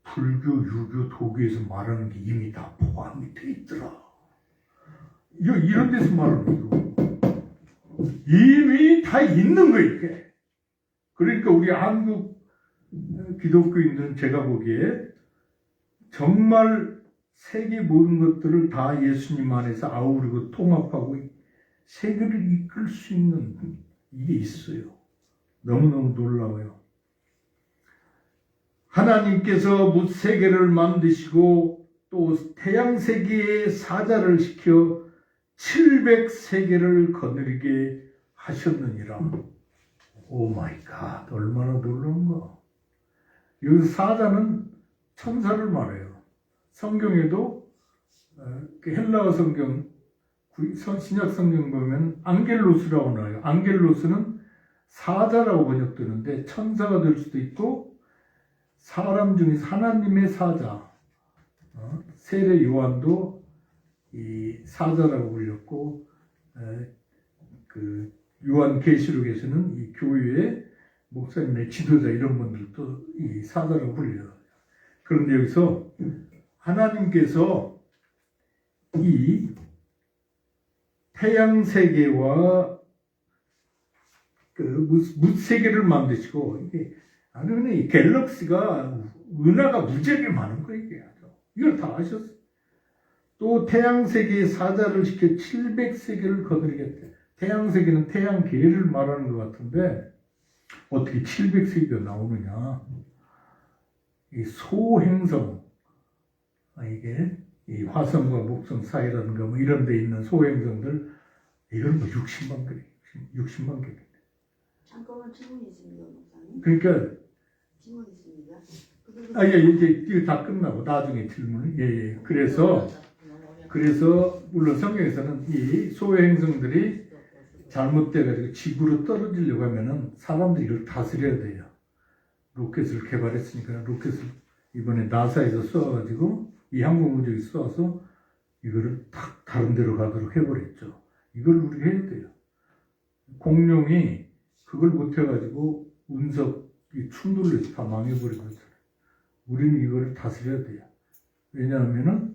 불교, 유교, 도교에서 말하는 게 이미 다 포함이 돼 있더라. 이런 데서 말하는 거죠. 이미 다 있는 거예요, 이게. 그러니까 우리 한국 기독교인들은 제가 보기에 정말 세계 모든 것들을 다 예수님 안에서 아우르고 통합하고 세계를 이끌 수 있는 이게 있어요. 너무너무 놀라워요. 하나님께서 무세계를 만드시고 또 태양세계의 사자를 시켜 700세계를 거느리게 하셨느니라. 오 마이 갓, 얼마나 놀라운가. 여기서 사자는 천사를 말해요. 성경에도 헬라어 성경, 신약 성경 보면 앙겔로스라고 나와요. 앙겔로스는 사자라고 번역되는데 천사가 될 수도 있고 사람 중에서 하나님의 사자. 세례 요한도 이 사자라고 불렸고 그 요한계시록에서는 이 교회의 목사님의 지도자 이런 분들도 이 사자라고 불려요. 그런데 여기서 하나님께서 이 태양 세계와 그 무세계를 만드시고 이게 아니 이 갤럭시가 은하가 무지하게 많은 거예요. 이게 이걸 다 아셨어요. 또 태양 세계의 사자를 시켜 700세계를 거느리겠대. 태양 세계는 태양계를 말하는 것 같은데 어떻게 700세계가 나오느냐? 이 소행성, 이게 이 화성과 목성 사이라든가 뭐 이런 데 있는 소행성들 이건 뭐 60만 개, 60만 개. 잠깐만 질문 있습니다, 목사님. 그러니까 질문 있습니다. 이제 이거 다 끝나고 나중에 질문. 예. 그래서 물론 성경에서는 이 소행성들이 잘못돼가지고 지구로 떨어지려고 하면은 사람들이 이걸 다스려야 돼요. 로켓을 개발했으니까 로켓을 이번에 나사에서 쏘아가지고 이 항공우주에 쏘아서 이거를 탁 다른 데로 가도록 해버렸죠. 이걸 우리가 해야 돼요. 공룡이 그걸 못해가지고 운석이 충돌해서 다 망해버리거든요. 우리는 이거를 다스려야 돼요. 왜냐하면은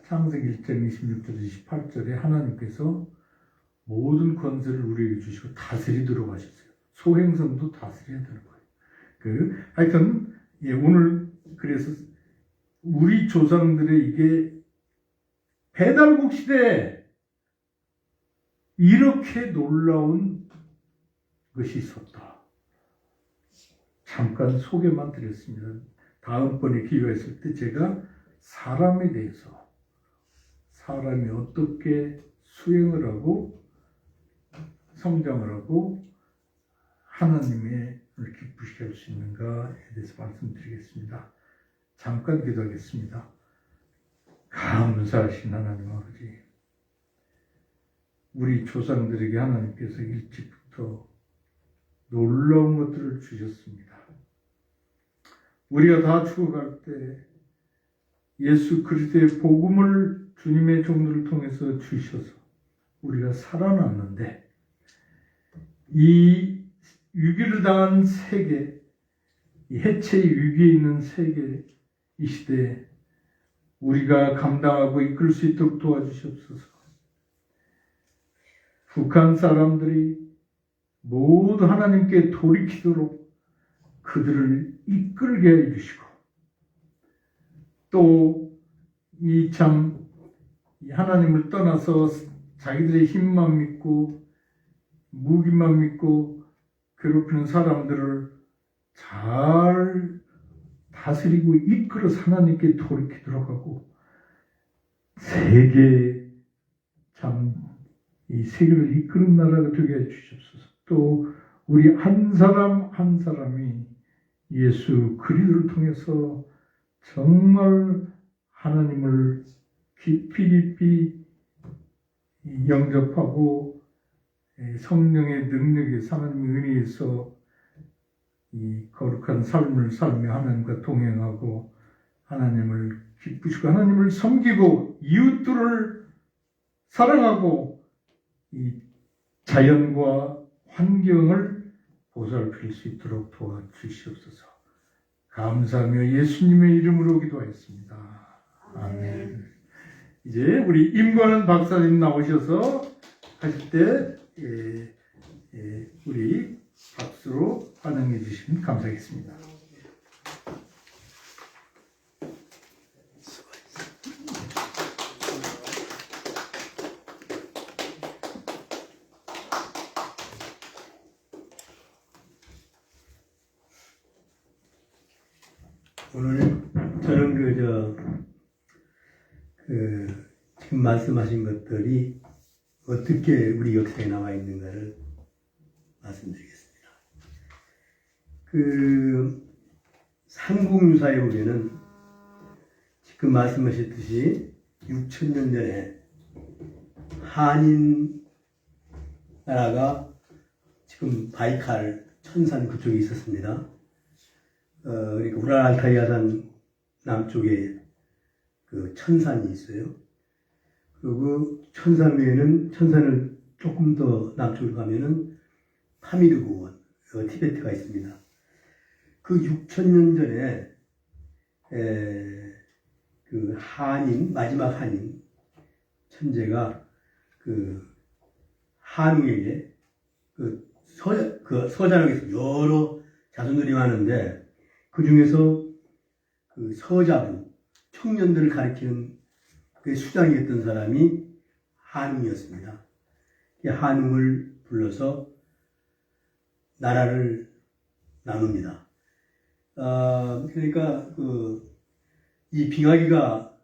창세기 1장 26절 28절에 하나님께서 모든 권세를 우리에게 주시고 다스리도록 하셨어요. 소행성도 다스려야 되는 거예요. 하여튼 오늘 그래서 우리 조상들의 이게 배달국 시대에 이렇게 놀라운 것이 있었다. 잠깐 소개만 드렸습니다. 다음번에 기회가 있을 때 제가 사람에 대해서 사람이 어떻게 수행을 하고 성장을 하고 하나님의 기쁘시게 할 수 있는가에 대해서 말씀드리겠습니다. 잠깐 기도하겠습니다. 감사하신 하나님 아버지, 우리 조상들에게 하나님께서 일찍부터 놀라운 것들을 주셨습니다. 우리가 다 죽어갈 때 예수 그리스도의 복음을 주님의 종들을 통해서 주셔서 우리가 살아났는데 이 위기를 당한 세계, 이 해체의 위기에 있는 세계 이 시대에 우리가 감당하고 이끌 수 있도록 도와주시옵소서. 북한 사람들이 모두 하나님께 돌이키도록 그들을 이끌게 해주시고 또 이 참 이 하나님을 떠나서 자기들의 힘만 믿고 무기만 믿고 괴롭히는 사람들을 잘 다스리고 이끌어서 하나님께 돌이키도록 하고 세계 이 세계를 이끄는 나라가 되게 해주십소서. 또 우리 한 사람 한 사람이 예수 그리스도를 통해서 정말 하나님을 깊이 영접하고 성령의 능력에 하나님의 은혜에서 이 거룩한 삶을 살며 하나님과 동행하고 하나님을 기쁘시고 하나님을 섬기고 이웃들을 사랑하고 이 자연과 환경을 보살필 수 있도록 도와주시옵소서. 감사하며 예수님의 이름으로 기도하였습니다. 아멘. 이제 우리 임관원 박사님 나오셔서 하실 때 우리 박수로 환영해 주시면 감사하겠습니다. 오늘 저는 지금 말씀하신 것들이 어떻게 우리 역사에 나와 있는가를 말씀드리겠습니다. 삼국유사에 보면은 지금 말씀하셨듯이 6,000년 전에 한인 나라가 지금 바이칼 천산 그쪽에 있었습니다. 그러니까 우랄알타이아산 남쪽에 그 천산이 있어요. 그리고 천산 외에는 천산을 조금 더 남쪽으로 가면은 파미르 고원, 티베트가 있습니다. 그 6,000년 전에 그 마지막 한인 천재가 그 한웅에게 서자락에서 여러 자손들이 많은데 그 중에서 그 서자부 청년들을 가리키는 그 수장이었던 사람이 한웅이었습니다. 한웅을 불러서 나라를 나눕니다. 그러니까 이 빙하기가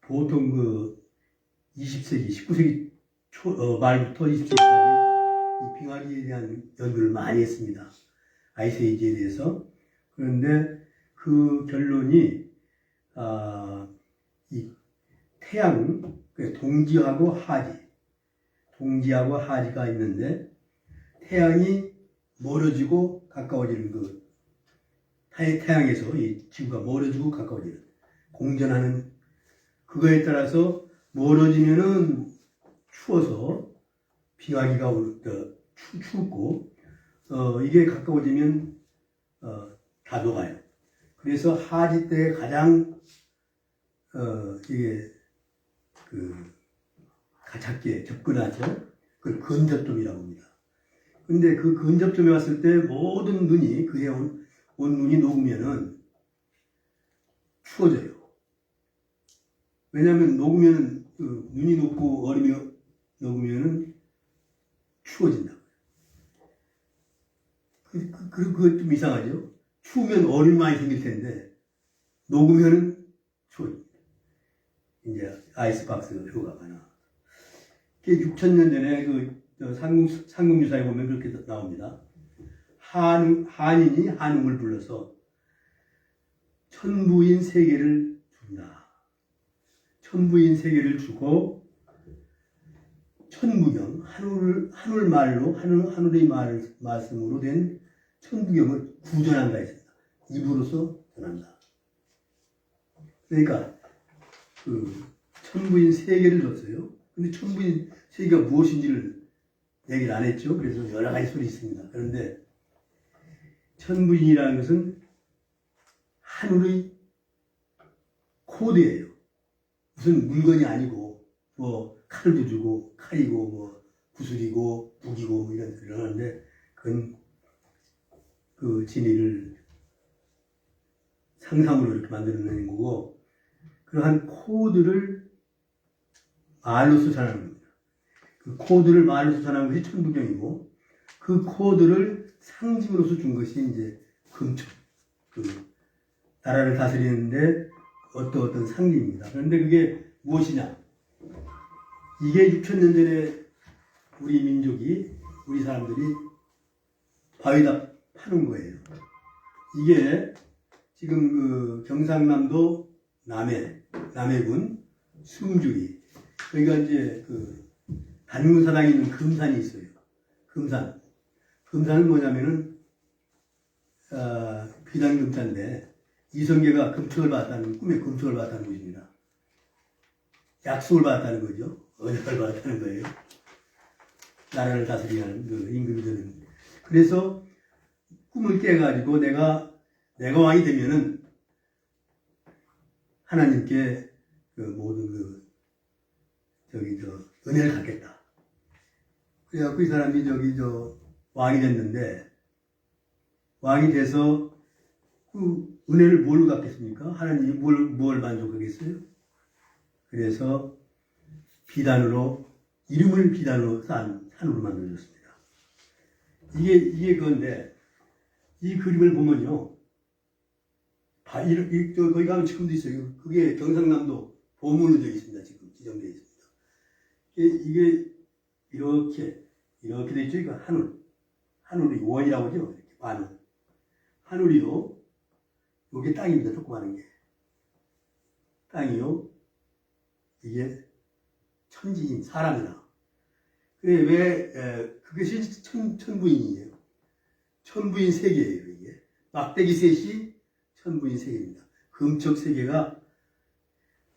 보통 20세기, 19세기 말부터 20세기까지 이 빙하기에 대한 연구를 많이 했습니다. 아이스에이지에 대해서. 그런데 그 결론이 이 태양, 동지하고 하지가 있는데 태양이 멀어지고 가까워지는 태양에서 이 지구가 멀어지고 가까워지는 공전하는 그거에 따라서 멀어지면은 추워서 빙하기가 춥고 이게 가까워지면 다 녹아요. 그래서 하지 때 가장 이게 가깝게 접근하죠. 그걸 근접점이라고 합니다. 근데 그 근접점에 왔을 때 모든 눈이 그에 온 눈이 녹으면은 추워져요. 왜냐하면 녹으면은 눈이 녹고 얼음이 녹으면은 추워진다. 그거 좀 이상하죠? 추우면 얼음이 많이 생길 텐데 녹으면은 추워집니다. 이제 아이스박스 효과가 나. 6,000년 전에 삼국유사에 보면 그렇게 나옵니다. 한인이 한웅을 불러서 천부인 세계를 준다. 천부인 세계를 주고 천부경, 하늘의 말씀으로 된 천부경을 구전한다 했습니다. 입으로서 전한다. 그러니까 천부인 세계를 줬어요. 근데 천부인 세계가 무엇인지를 얘기를 안 했죠. 그래서 여러 가지 소리 있습니다. 그런데 천부인이라는 것은 하늘의 코드예요. 무슨 물건이 아니고 칼도 주고 칼이고 구슬이고 무기고 이런 소리를 하는데 그건 그 진리를 상상으로 이렇게 만들어내는 거고 그러한 코드를 말로서 전하는 겁니다. 그 코드를 말로서 전하는 것이 천부경이고 그 코드를 상징으로서 준 것이 이제 금축, 그 나라를 다스리는데 어떤 상징입니다. 그런데 그게 무엇이냐? 이게 6,000년 전에 우리 민족이, 우리 사람들이 바위다 파는 거예요. 이게 지금 그 경상남도 남해군 숨주리, 여기가 이제 그 단문사당에 있는 금산이 있어요. 금산은 뭐냐면은 비단금산인데 이성계가 금축을 받았다는, 꿈에 금축을 받았다는 것입니다. 약속을 받았다는 거죠. 언약을 받았다는 거예요. 나라를 다스리는 그 임금이 되는. 그래서 꿈을 깨가지고 내가 왕이 되면은 하나님께 그 모든 은혜를 갖겠다. 그래갖고 이 사람이 왕이 됐는데, 왕이 돼서 그 은혜를 뭘로 갚겠습니까? 하나님이 뭘 만족하겠어요? 그래서 이름을 비단으로 싼 산으로 만들어졌습니다. 이게 그건데, 이 그림을 보면요. 거기 가면 지금도 있어요. 그게 경상남도 보문으로 되어 있습니다. 지금 지정되어 있습니다. 이게 이렇게 되어 있죠. 이거 하늘이 원이라고 하죠. 이렇게 반은. 하늘이요. 이게 땅입니다. 조그마한 게. 땅이요. 이게 천지인 사람이다. 그것이 천부인이에요. 천부인 세계예요. 이게 막대기 셋이 천부인 세계입니다. 금척 세계가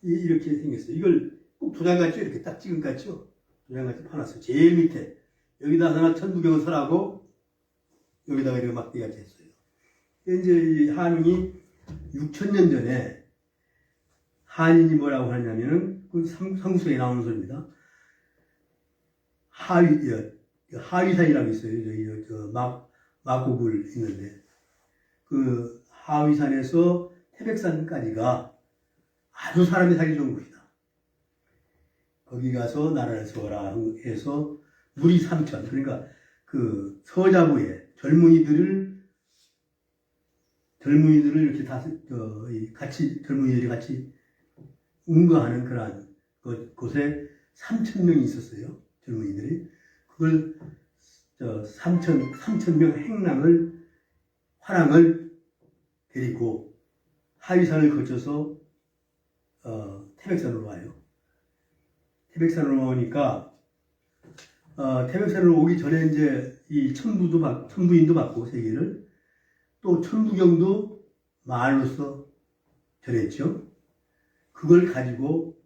이렇게 생겼어요. 이걸 꼭 도장같이 이렇게 딱 찍은같죠. 도장같이 파놨어요. 제일 밑에 여기다 하나 천부경을 설하고 여기다가 이렇게 막대기같이 했어요. 이제 이 한웅이 6,000년 전에 한인이 뭐라고 하냐면은 그 성수에 나오는 소리입니다. 하위산이라고 있어요. 저기 막고굴 있는데 그 하위산에서 태백산까지가 아주 사람이 살기 좋은 곳이다. 거기 가서 나라를 세워라 해서 무리 3천, 그러니까 그 서자부에 젊은이들을 이렇게 젊은이들이 같이 운거하는 그러한 곳에 3,000명이 있었어요. 젊은이들이. 그걸 3,000명 화랑을 데리고 하위산을 거쳐서 태백산으로 와요. 태백산으로 오니까 태백산으로 오기 전에 이제 이 천부인도 받고 세계를, 또 천부경도 말로서 전했죠. 그걸 가지고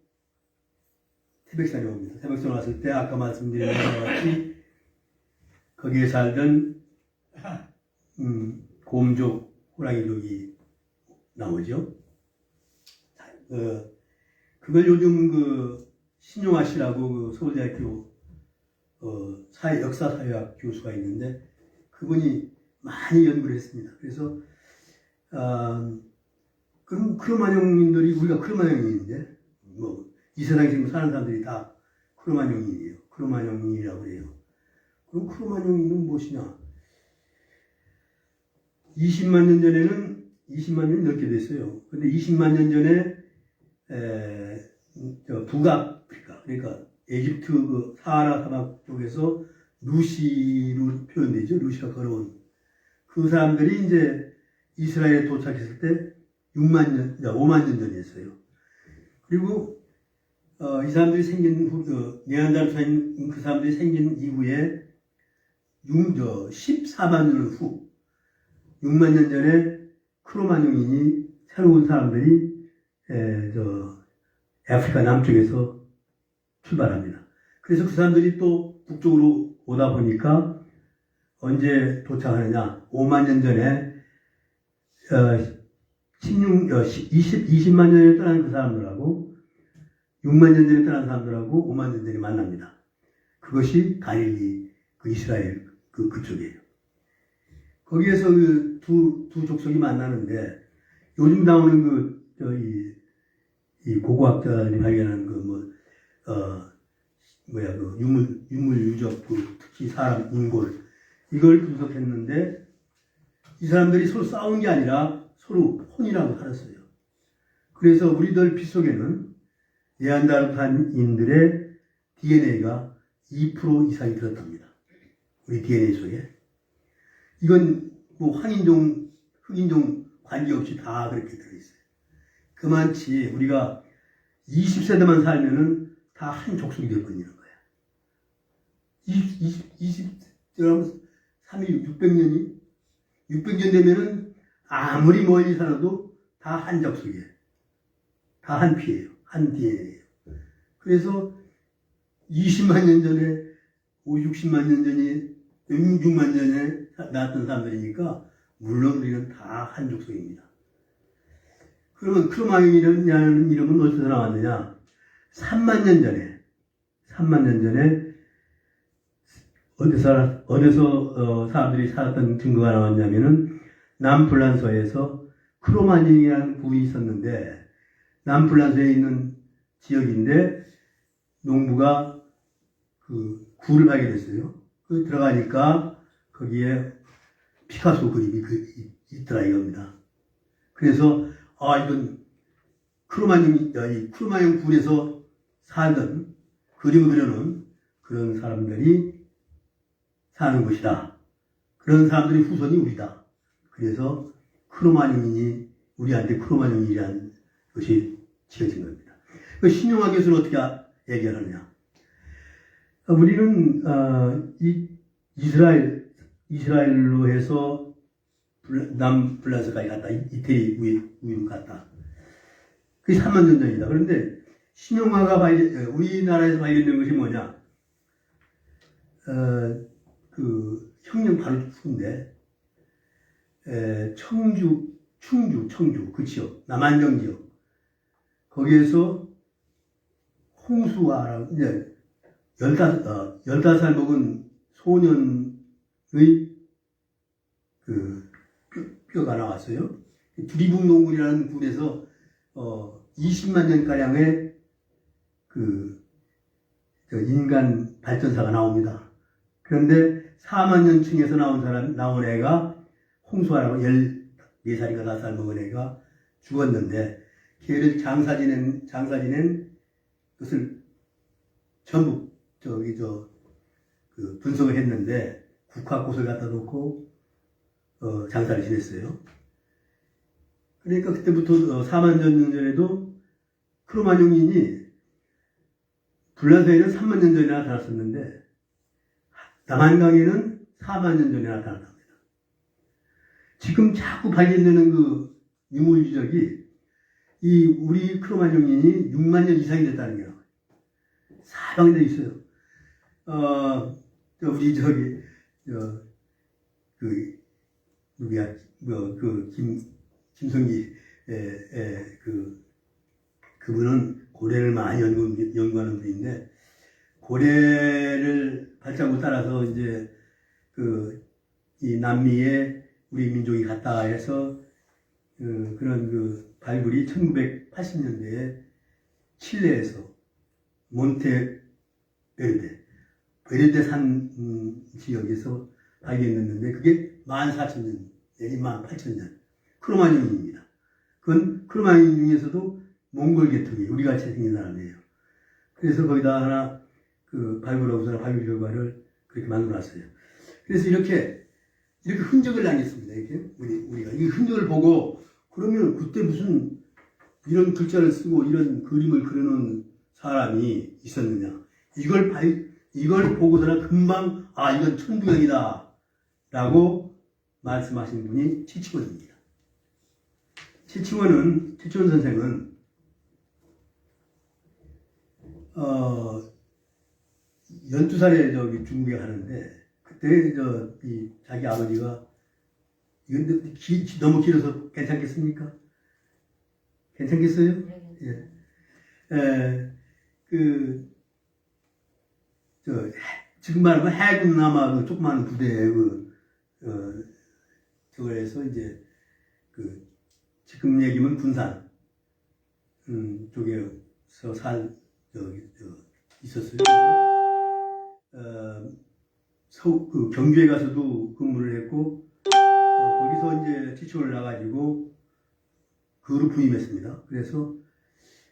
태백산에 옵니다. 태백산에 왔을 때 아까 말씀드린 것 같이 거기에 살던 곰족, 호랑이족이 나오죠. 그걸 요즘 그 신용아 씨라고 그 서울대학교 역사사회학 교수가 있는데 그분이 많이 연구를 했습니다. 그래서 그럼 크로마뇽인들이, 우리가 크로마뇽인인데 뭐 이 세상에 지금 사는 사람들이 다 크로마뇽인이에요. 크로마뇽인이라고 해요. 그럼 크로마뇽인은 무엇이냐? 20만 년 전에는 20만 년이 넘게 됐어요. 근데 20만 년 전에 북아프리카, 그러니까 에집트 그 사하라 사막 쪽에서 루시로 표현되죠. 루시가 걸어온 그 사람들이 이제 이스라엘에 도착했을 때 5만 년 전이었어요. 그리고 이 사람들이 생긴 네안데르탈인 그 사람들이 생긴 이후에 14만 년 후 6만 년 전에 크로마뇽인이 새로운 사람들이 아프리카 남쪽에서 출발합니다. 그래서 그 사람들이 또 북쪽으로 오다 보니까 언제 도착하느냐? 5만 년 전에 20만 년에 떠난 그 사람들하고 6만 년 전에 떠난 사람들하고 5만 년 전에 만납니다. 그것이 갈릴리, 그 이스라엘 그쪽이에요. 거기에서 그 두 족속이 만나는데 요즘 나오는 이 고고학자들이 발견한 그 유물유적, 특히 사람 인골, 이걸 분석했는데, 이 사람들이 서로 싸운 게 아니라 서로 혼이라고 살았어요. 그래서 우리들 피 속에는 네안데르탈인들의 DNA가 2% 이상이 들었답니다. 우리 DNA 속에. 이건 뭐 황인종, 흑인종 관계없이 다 그렇게 들어있어요. 그만치 우리가 20세대만 살면은 다 한 족속이 되어버리는 거야. 20세대라면 600년이? 600년 되면은 아무리 멀리 살아도 다 한 족속이에요. 다 한 피예요. 한 DNA예요. 그래서 20만 년 전에, 60만 년 전에, 6만 년 전에 나왔던 사람들이니까 물론 우리는 다 한 족속입니다. 그러면 크로마뇽이라는 이름은 어디서 나왔느냐? 3만 년 전에 어디서 사람들이 살았던 증거가 나왔냐면은 남플란서에서 크로마뇽이라는 부이 있었는데, 남플란서에 있는 지역인데 농부가 그 굴을 발견했어요. 그 들어가니까 거기에 피카소 그림이 있더라 이겁니다. 그래서 이건 크로마뇽 굴에서 살던 그림을 그려놓은 그런 사람들이 사는 곳이다. 그런 사람들이 후손이 우리다. 그래서 크로마뇽인이 우리한테 크로마뇽이라는 것이 지어진 겁니다. 그 신용화 교수는 어떻게 얘기하느냐? 우리는 이스라엘로 해서 남플란스까지 갔다. 이태리 위로 갔다. 그게 3만 년 전이다. 그런데 신용화가 우리나라에서 발견된 것이 뭐냐? 그 형령 바로 후인데 충주 그 지역, 남한정 지역 거기에서 홍수화라고 이제 15살 먹은 소년의 그 뼈가 나왔어요. 두리북농굴이라는 굴에서 20만 년가량의 그 인간 발전사가 나옵니다. 그런데 4만 년층에서 나온 애가 홍수화라고 14살인가 5살 먹은 애가 죽었는데, 걔를 장사 지낸 것을 전부 분석을 했는데, 국화꽃을 갖다 놓고, 장사를 지냈어요. 그러니까 그때부터 4만 년 전에도 크로마뇽인이 불란서에는 3만 년 전에 나타났었는데, 남한강에는 4만 년 전에 나타났답니다. 지금 자꾸 발견되는 그 유물유적이 우리 크로마뇽인이 6만 년 이상이 됐다는 게 나와요. 사방에 다 있어요. 김성기, 그분은 고래를 많이 연구하는 분인데, 고래를 발자국 따라서 이제 이 남미에 우리 민족이 갔다 해서 그런 발굴이 1980년대에 칠레에서 베르데 산 지역에서 발견됐는데, 그게 14,000년, 18,000년 크로마뇽입니다. 그건 크로마뇽 중에서도 몽골 계통이 우리 같이 생긴 사람이에요. 그래서 거기다 하나 발굴하고서 발굴 결과를 그렇게 만들어놨어요. 그래서 이렇게 흔적을 남겼습니다. 이렇게 우리가 이 흔적을 보고, 그러면 그때 무슨 이런 글자를 쓰고 이런 그림을 그려놓은 사람이 있었느냐? 이걸 보고서는 금방 이건 천부경이다 라고 말씀하신 분이 최치원입니다. 최치원 선생은 12살에 중국에 가는데, 그때 자기 아버지가 이건 너무 길어서 괜찮겠습니까? 괜찮겠어요? 예. 지금 말하면 해군 아마 조그마한 부대에 저거에서 이제 지금 얘기면 군산 쪽에서 있었어요. 그 경주에 가서도 근무를 했고, 거기서 이제 최초원을 나가지고 그로 부임했습니다. 그래서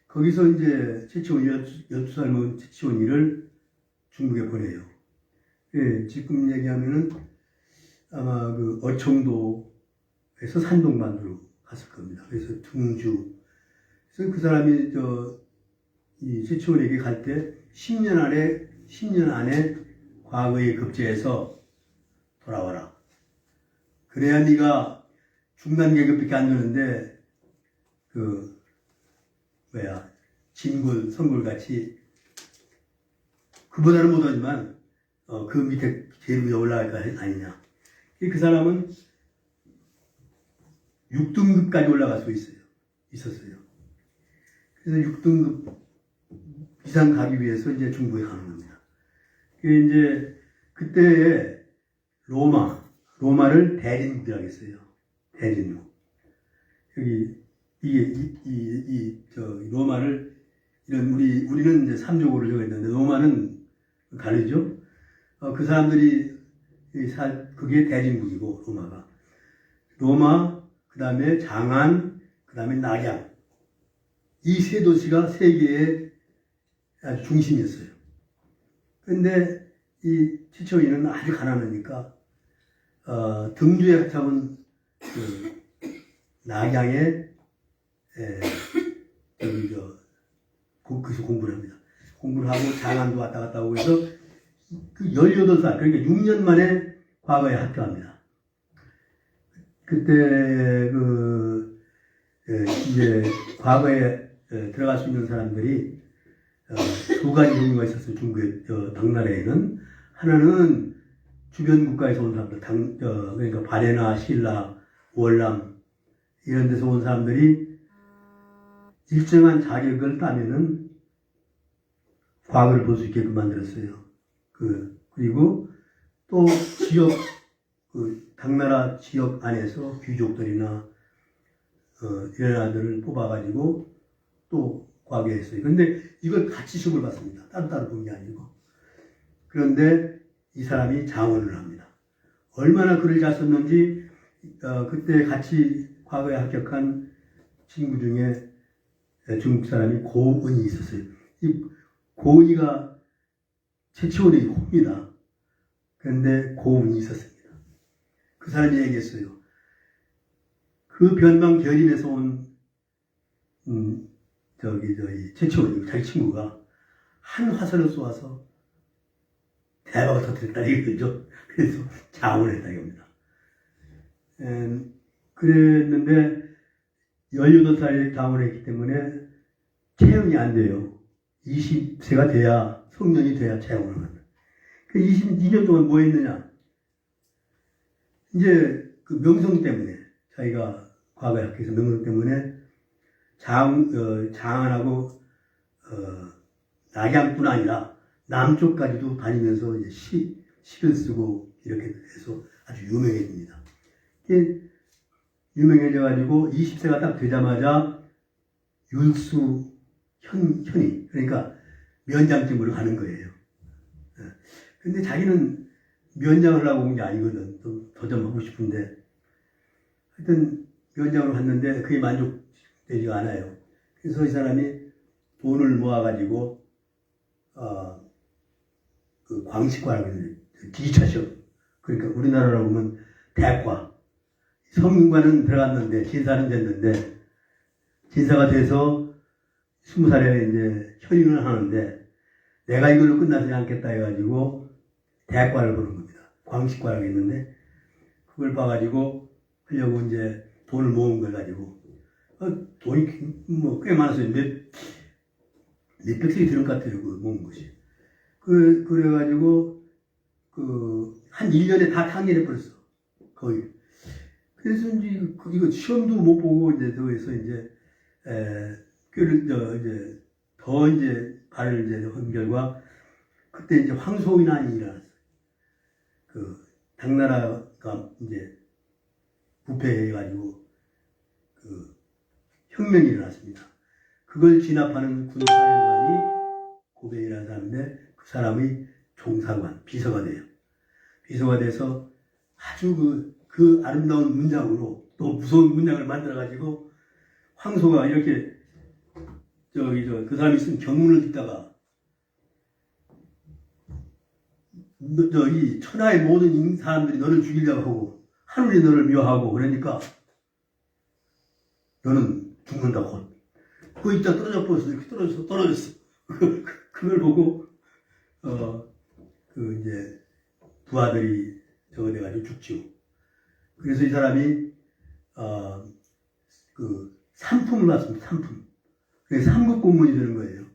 거기서 이제 최초원 12살 먹은 최초원이를 중국에 보내요. 예, 지금 얘기하면은 아마 그 어청도에서 산동반도로 갔을 겁니다. 그래서 등주. 그래서 그 사람이 이 최초원에게 갈 때 10년 안에 과거에 급제해서 돌아와라. 그래야 네가 중간 계급밖에 안 되는데 진골, 성골 같이 그보다는 못하지만 그 밑에 제일 위에 올라갈 거 아니냐. 그 사람은 6등급까지 올라갈 수 있었어요. 그래서 6등급 이상 가기 위해서 이제 중국에 가는 겁니다. 이제 그때 로마를 대진국이라고 했어요. 대진국. 여기 로마를 우리는 이제 삼족으로 적었는데 로마는 가르죠. 그 사람들이 그게 대진국이고 로마, 그 다음에 장안, 그 다음에 낙양. 이 세 도시가 세계의 아주 중심이었어요. 근데 이 최초인은 아주 가난하니까 등주에 하차면 낙양에 거기서 공부를 합니다. 공부를 하고 장안도 왔다 갔다 하고 해서 그 18살, 그러니까 6년 만에 과거에 합격합니다. 그때 이제 과거에 들어갈 수 있는 사람들이 두 가지 종류가 있었어요. 중국의 당나라에는 하나는 주변 국가에서 온 사람들, 그러니까 바레나, 신라, 월남 이런 데서 온 사람들이 일정한 자격을 따면은 과거를 볼 수 있게끔 만들었어요. 그리고 또 지역, 당나라 지역 안에서 귀족들이나 이런 아들을 뽑아가지고 또 과거에 했어요. 근데 이걸 같이 시험을 봤습니다. 따로따로 본 게 아니고. 그런데 이 사람이 장원을 합니다. 얼마나 글을 잘 썼는지 그때 같이 과거에 합격한 친구 중에 중국 사람이 고은이 있었어요. 이 고은이가 최초원의 호입니다. 그런데 고은이 있었습니다. 그 사람이 얘기했어요. 그 변방 결임에서 온 최초원, 자기 친구가 한 화살을 쏘아서 대박을 터뜨렸다 이거죠. 그래서 장원을 했다 이겁니다. 그랬는데 18살에 장원을 했기 때문에 채용이 안 돼요. 20세가 돼야, 성년이 돼야 채용을 합니다. 그 22년 동안 뭐 했느냐? 이제 그 명성 때문에, 자기가 과거에 합격해서 명성 때문에 장안하고 낙양뿐 아니라 남쪽까지도 다니면서 이제 시를 쓰고 이렇게 해서 아주 유명해집니다. 유명해져가지고 20세가 딱 되자마자 율수 현이, 그러니까 면장직으로 가는 거예요. 근데 자기는 면장을 하려고 온 게 아니거든. 더 좀 하고 싶은데. 하여튼 면장으로 갔는데 그게 만족되지가 않아요. 그래서 이 사람이 돈을 모아가지고 그 광식과라고 해요. 기차시험. 그러니까 우리나라로 보면 대과. 성균관은 들어갔는데 진사는 됐는데 진사가 돼서 20살에 이제 현임을 하는데 내가 이걸로 끝나지 않겠다 해가지고 대과를 보는 겁니다. 광식과라고 했는데 그걸 봐가지고 하려고 이제 돈을 모은 걸 가지고 돈이 뭐 꽤 많았어요. 몇백씩이 들은 것 같아요. 그 모은 것이. 그래가지고 한 1년에 다 탕진해 버렸어. 거의. 그래서 이제 이거 시험도 못 보고 이제 더해서 이제 이제 더 이제 발을 이제 한 결과 그때 이제 황소위난이 일어났어요. 당나라가 이제 부패해가지고 혁명이 일어났습니다. 그걸 진압하는 군사령관이 고병이라는 사람인데 그 사람의 종사관, 비서가 돼요. 비서가 돼서 아주 그 아름다운 문장으로 또 무서운 문장을 만들어가지고 황소가 이렇게 그 사람이 쓴 경문을 읽다가 이 천하의 모든 사람들이 너를 죽이려고 하고 하늘이 너를 미워하고 그러니까 너는 죽는다 곧. 그거 있다 떨어져 버렸어. 이렇게 떨어졌어. 그걸 보고 이제 부하들이 저거 돼가지고 죽지요. 그래서 이 사람이 그 상품을 받습니다. 상품. 그래서 3급 공무원이 되는 거예요.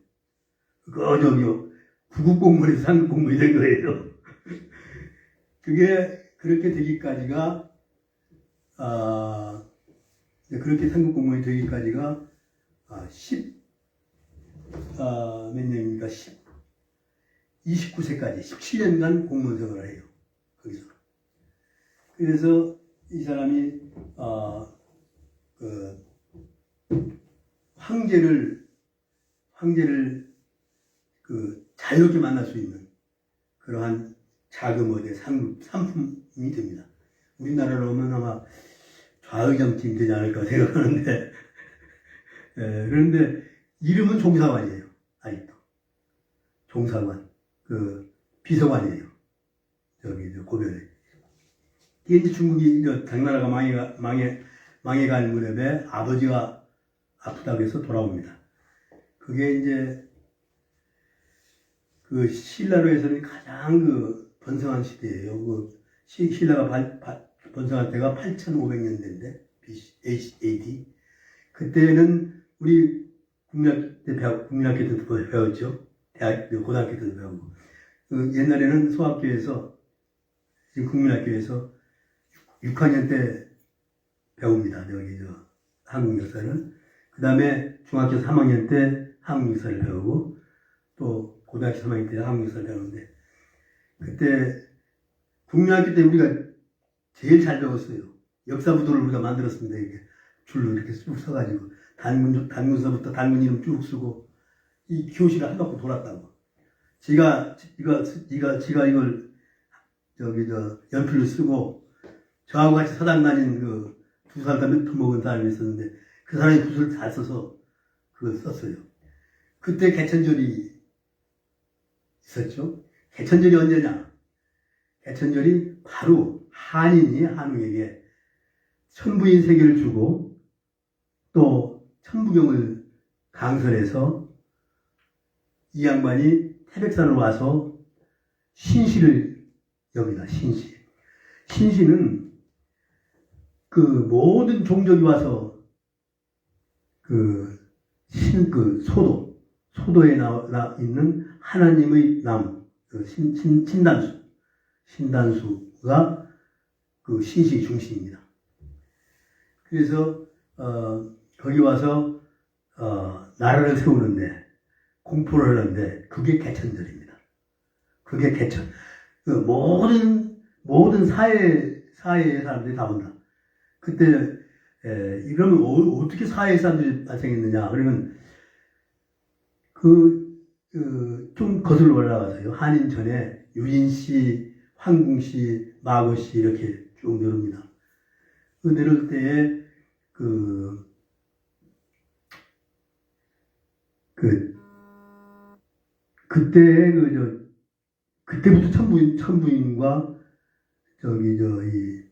구급 공무원에서 3급 공무원이 된 거예요. 그게 그렇게 되기까지가 그렇게 3급 공무원이 되기까지가 몇 년입니까? 29세까지 17년간 공무원 생활을 해요. 거기서. 그래서 이 사람이 황제를 그 자유롭게 만날 수 있는 그러한 자금어대 상품이 됩니다. 우리나라로 오면 아마 좌의정팀 되지 않을까 생각하는데 그런데 이름은 종사관이에요. 아직도 종사관, 그 비서관이에요. 저기 고변에. 이게 이제 중국이 당나라가 망해갈 무렵에 아버지가 아프다고 해서 돌아옵니다. 그게 이제 그 신라로에서는 가장 그 번성한 시대예요. 그 신라가 번성할 때가 8,500년대인데 AD. 그때는 우리 국민학교 때도 배웠죠. 고등학교 때도 배우고. 그 옛날에는 소학교에서 지금 국민학교에서 6학년 때 배웁니다. 여기 한국 역사를. 그 다음에 중학교 3학년 때 한국 역사를 배우고 또 고등학교 3학년 때 한국 역사를 배우는데 그때 국민학교 때 우리가 제일 잘 배웠어요. 역사부도를 우리가 만들었습니다. 이게 줄로 이렇게 쭉 서가지고 단문서부터 단문 이름 쭉 쓰고 이 교실을 한 바퀴 돌았다고. 지가 이걸 연필로 쓰고 저하고 같이 사당 다닌 그 2살 다 몇 통 먹은 사람이 있었는데 그 사람이 붓을 잘 써서 그걸 썼어요. 그때 개천절이 있었죠. 개천절이 언제냐? 개천절이 바로 한인이 한웅에게 천부인 세계를 주고 또 천부경을 강설해서 이 양반이 태백산으로 와서 신시를 엽니다. 신시는 그 모든 종족이 와서 소도에 있는 하나님의 나무, 신단수가 그 신시의 중심입니다. 그래서, 거기 와서, 나라를 세우는데, 공포를 하는데, 그게 개천절입니다. 그게 개천. 그 모든 사회의 사람들이 다 온다. 그때, 이러면 어떻게 사회의 사람들이 발생했느냐. 그러면, 좀 거슬러 올라가서요. 한인천에 유인시, 황궁시, 마고시 이렇게 쭉 내려옵니다. 그 내려올 때에 그때부터 천부인과 이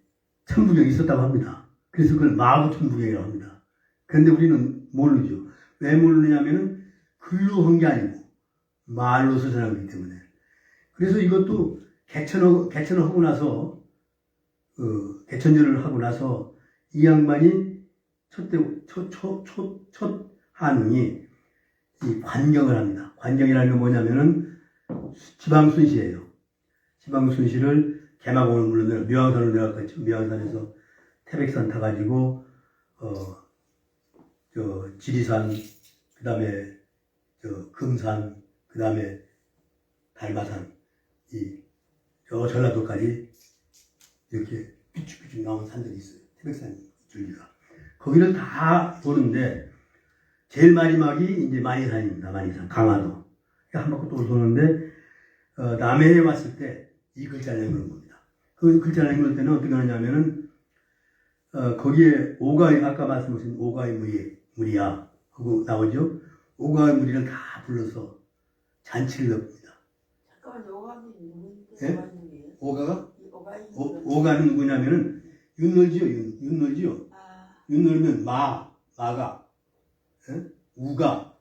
천부경이 있었다고 합니다. 그래서 그걸 마구천부경이라고 합니다. 그런데 우리는 모르죠. 왜 모르느냐면은 글로 한 게 아니고 말로 서전한 거기 때문에. 그래서 이것도 개천을 하고 나서 개천절을 하고 나서 이 양반이 첫 한웅이 이 관경을 합니다. 관경이라는 건 뭐냐면은 지방순시예요. 지방순시를 개마공을 물론 묘양산으로 내려갔죠. 묘양산에서 태백산 타가지고 지리산, 그 다음에 금산, 그 다음에 달마산, 저 전라도까지 이렇게 삐쭉삐쭉 나온 산들이 있어요. 태백산 줄기가. 거기를 다 도는데, 제일 마지막이 이제 만이산입니다. 만이산. 강화도. 한 바퀴 또 도는데 남해에 왔을 때 이 글자를 읽는 겁니다. 그 글자를 읽을 때는 어떻게 하냐면은 거기에 오가의 아까 말씀하신 오가의 무리야 하고 나오죠. 오가의 무리를 다 불러서 잔치를 엽니다. 잠깐만 오가는 누구인데? 예? 오가는 오가가 오가는 오가는 누구냐면은 윤놀지요. 윤놀지요. 아, 윤놀면 마가 예? 우가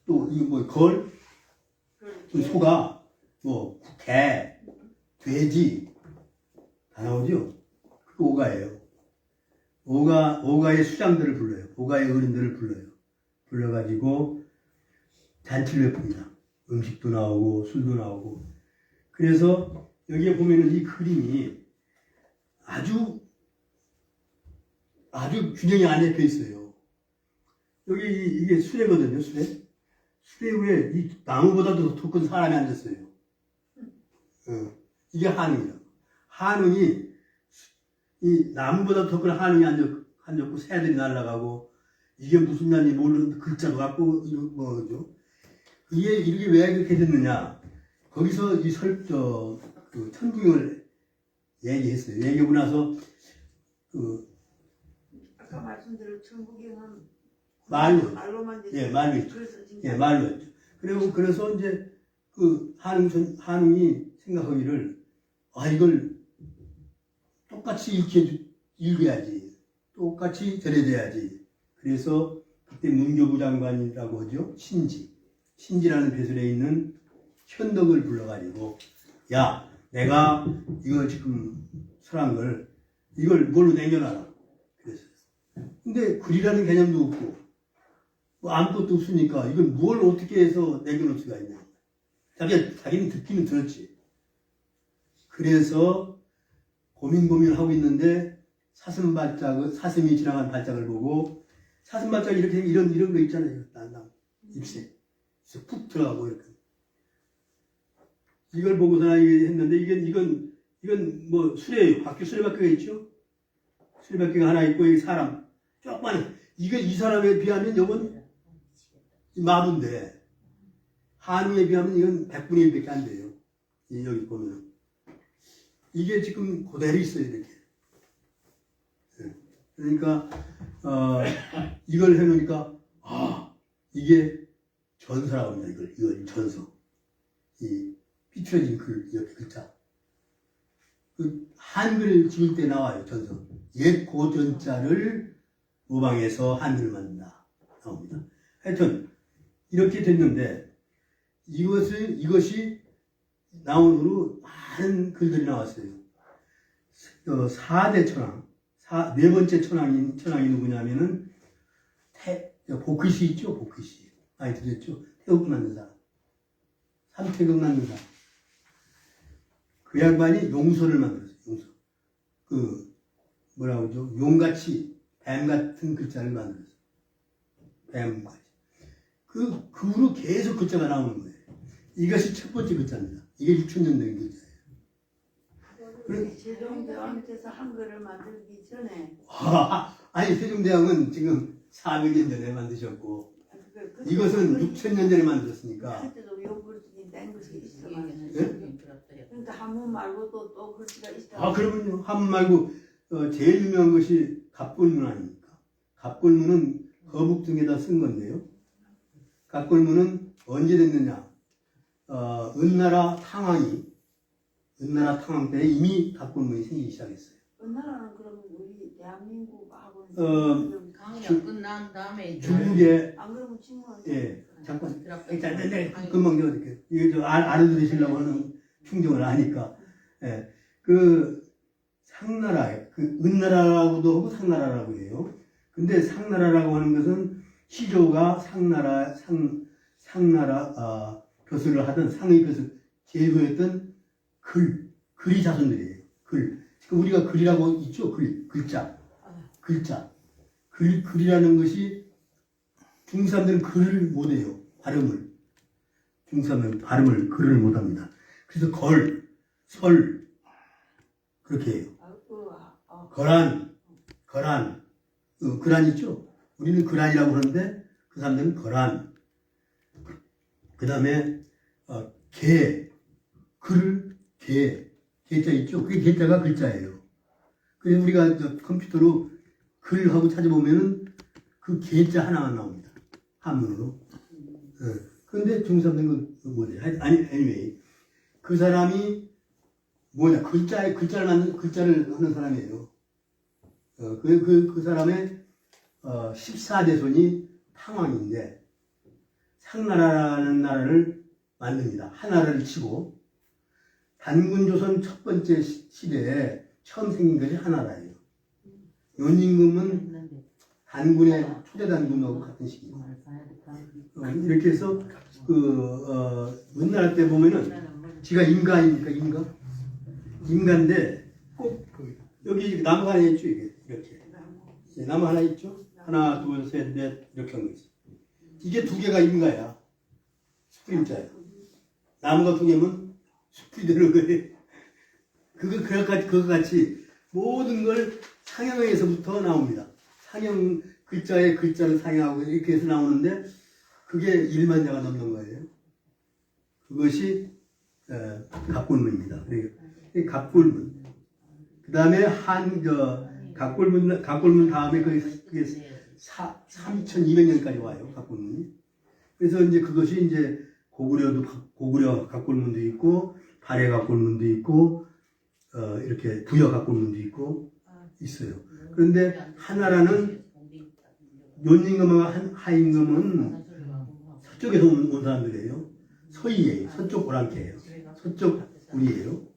또 이거 뭐 걸 또 소가 뭐 개 돼지 다 나오죠. 그 오가예요. 오가의 수장들을 불러요. 오가의 어른들을 불러요. 불러가지고 잔치를 엽니다. 음식도 나오고 술도 나오고. 그래서 여기에 보면은 이 그림이 아주 균형이 안 잡혀 있어요. 여기 이게 수레거든요. 수레 위에 이 나무보다도 더 큰 사람이 앉았어요. 이게 한웅이다. 한웅이 이 나무보다 더 큰 한웅이 앉았고 새들이 날아가고 이게 무슨 날인지 모르는 글자도 갖고 뭐죠? 이게 이렇게 왜 그렇게 됐느냐? 거기서 그 천부경을 얘기했어요. 얘기하고 나서 아까 말씀드린 천부경은 말로만 됐어요. 말로 있죠. 그래서 진짜 말로 했죠. 그래서 이제 그 한웅이 생각하기를 이걸 똑같이 이렇게 읽어야지. 똑같이 전해져야지. 그래서 그때 문교부 장관이라고 하죠. 신지라는 배설에 있는 현덕을 불러가지고 야 내가 이거 지금 설한 걸 이걸 뭘로 남겨놔라. 그랬어요. 근데 글이라는 개념도 없고 뭐 아무것도 없으니까 이걸 뭘 어떻게 해서 남겨놓을 수가 있냐. 자기는 듣기는 들었지. 그래서 고민하고 있는데 사슴이 지나간 발작을 보고 사슴발작이 이렇게 이런 거 있잖아요. 잎새. 그래서 푹 들어가고 이렇게. 이걸 보고서 했는데 이건 뭐 수레예요. 수레바퀴가 있죠. 수레바퀴가 하나 있고 여기 사람 조그만 이 사람에 비하면 이건 마부인데 한우에 비하면 이건 100분의 1밖에 안 돼요. 여기 보면 이게 지금 그대로 있어요. 이렇게. 그러니까 이걸 해놓으니까 이게 전서라고 합니다. 이걸 전서. 이 삐뚤어진 이렇게 글자. 그 한글 지을 때 나와요. 전서. 옛 고전자를 모방해서 한글을 만든다. 나옵니다. 하여튼 이렇게 됐는데 이것이 나온 후로 많은 글들이 나왔어요. 4대 천왕. 네 번째 천왕이 누구냐면은 복희씨 있죠. 복희씨 많이 들었죠. 태국 만든 사람. 삼태국 만든 사람. 그 양반이 용서를 만들었어요. 용서. 뭐라고 하죠? 용같이 뱀 같은 글자를 만들었어요. 뱀같이. 그 후로 계속 글자가 나오는 거예요. 이것이 첫 번째 글자입니다. 이게 6,000년 된 글자예요. 세종대왕께서 한글을 만들기 전에 아니 세종대왕은 지금 400년 전에 만드셨고 이것은 6,000년 전에 만들었으니까. 그때도 요 글씨 낸 것이 있어. 네? 그러니까 한문 말고도 또 글씨가 있어. 그러면요. 한문 말고 제일 유명한 것이 갑골문 아닙니까? 갑골문은 거북 등에다 쓴 건데요. 갑골문은 언제 됐느냐? 은나라 탕왕 때 이미 갑골문이 생기기 시작했어요. 은나라는 그러면 우리 대한민국하고 강약 끝난 다음에 중국에 안 그러면 친구가 잠깐 금방 이렇게 이거 알아들으시려고 하는 충정을 하니까 그 상나라 은나라라고도 하고 상나라라고 해요. 근데 상나라라고 하는 것은 시조가 상나라 벼슬을 하던 상의 벼슬 제거했던 글이 자손들이에요. 지금 우리가 글이라고 있죠. 글자. 글이라는 것이 중국 사람들은 글을 못해요. 중국 사람들은 글을 못합니다. 그래서 설 그렇게 해요. 거란 있죠. 우리는 거란이라고 하는데 그 사람들은 거란, 그 다음에 개, 글, 개자 있죠? 그게 개자가 글자예요. 그래서 우리가 저 컴퓨터로 글하고 찾아보면은 그 개자 하나만 나옵니다. 한문으로. 그런데 중국 사람들은 그 뭐지? 아니, anyway. 그 사람이 뭐냐? 글자를 하는 사람이에요. 그 사람의 14대 손이 탕왕인데 상나라라는 나라를 만듭니다. 하나를 치고 단군조선 첫 번째 시대에 처음 생긴 것이 하나라예요. 연임금은 단군의 초대 단군하고 같은 시기입니다. 이렇게 해서 은나라 때 보면은 지가 임가입니까? 임가인데 꼭 여기 나무 하나 있죠, 이게 이렇게 나무 하나 있죠. 하나, 둘, 셋, 넷 이렇게 한 거 있어. 이게 두 개가 임가야. 숯불임자야. 나무가 두 개면 숯불이 되는 거예요. 그거 같이 모든 걸 상형에서부터 나옵니다. 상형 글자에 글자를 상형하고 이렇게 해서 나오는데 그게 1만 자가 넘는 거예요. 그것이 갑골문입니다. 갑골문. 그 다음에 갑골문 다음에 그게 3,200년까지 와요. 갑골문이. 그래서 이제 그것이 이제 고구려 갑골문도 있고 발해 갑골문도 있고 이렇게 부여 갑골문도 있고 있어요. 그런데 하나라는 논임금과 하임금은 서쪽에서 온 사람들이에요. 서이예요. 서쪽 고랑캐예요. 서쪽 우리예요.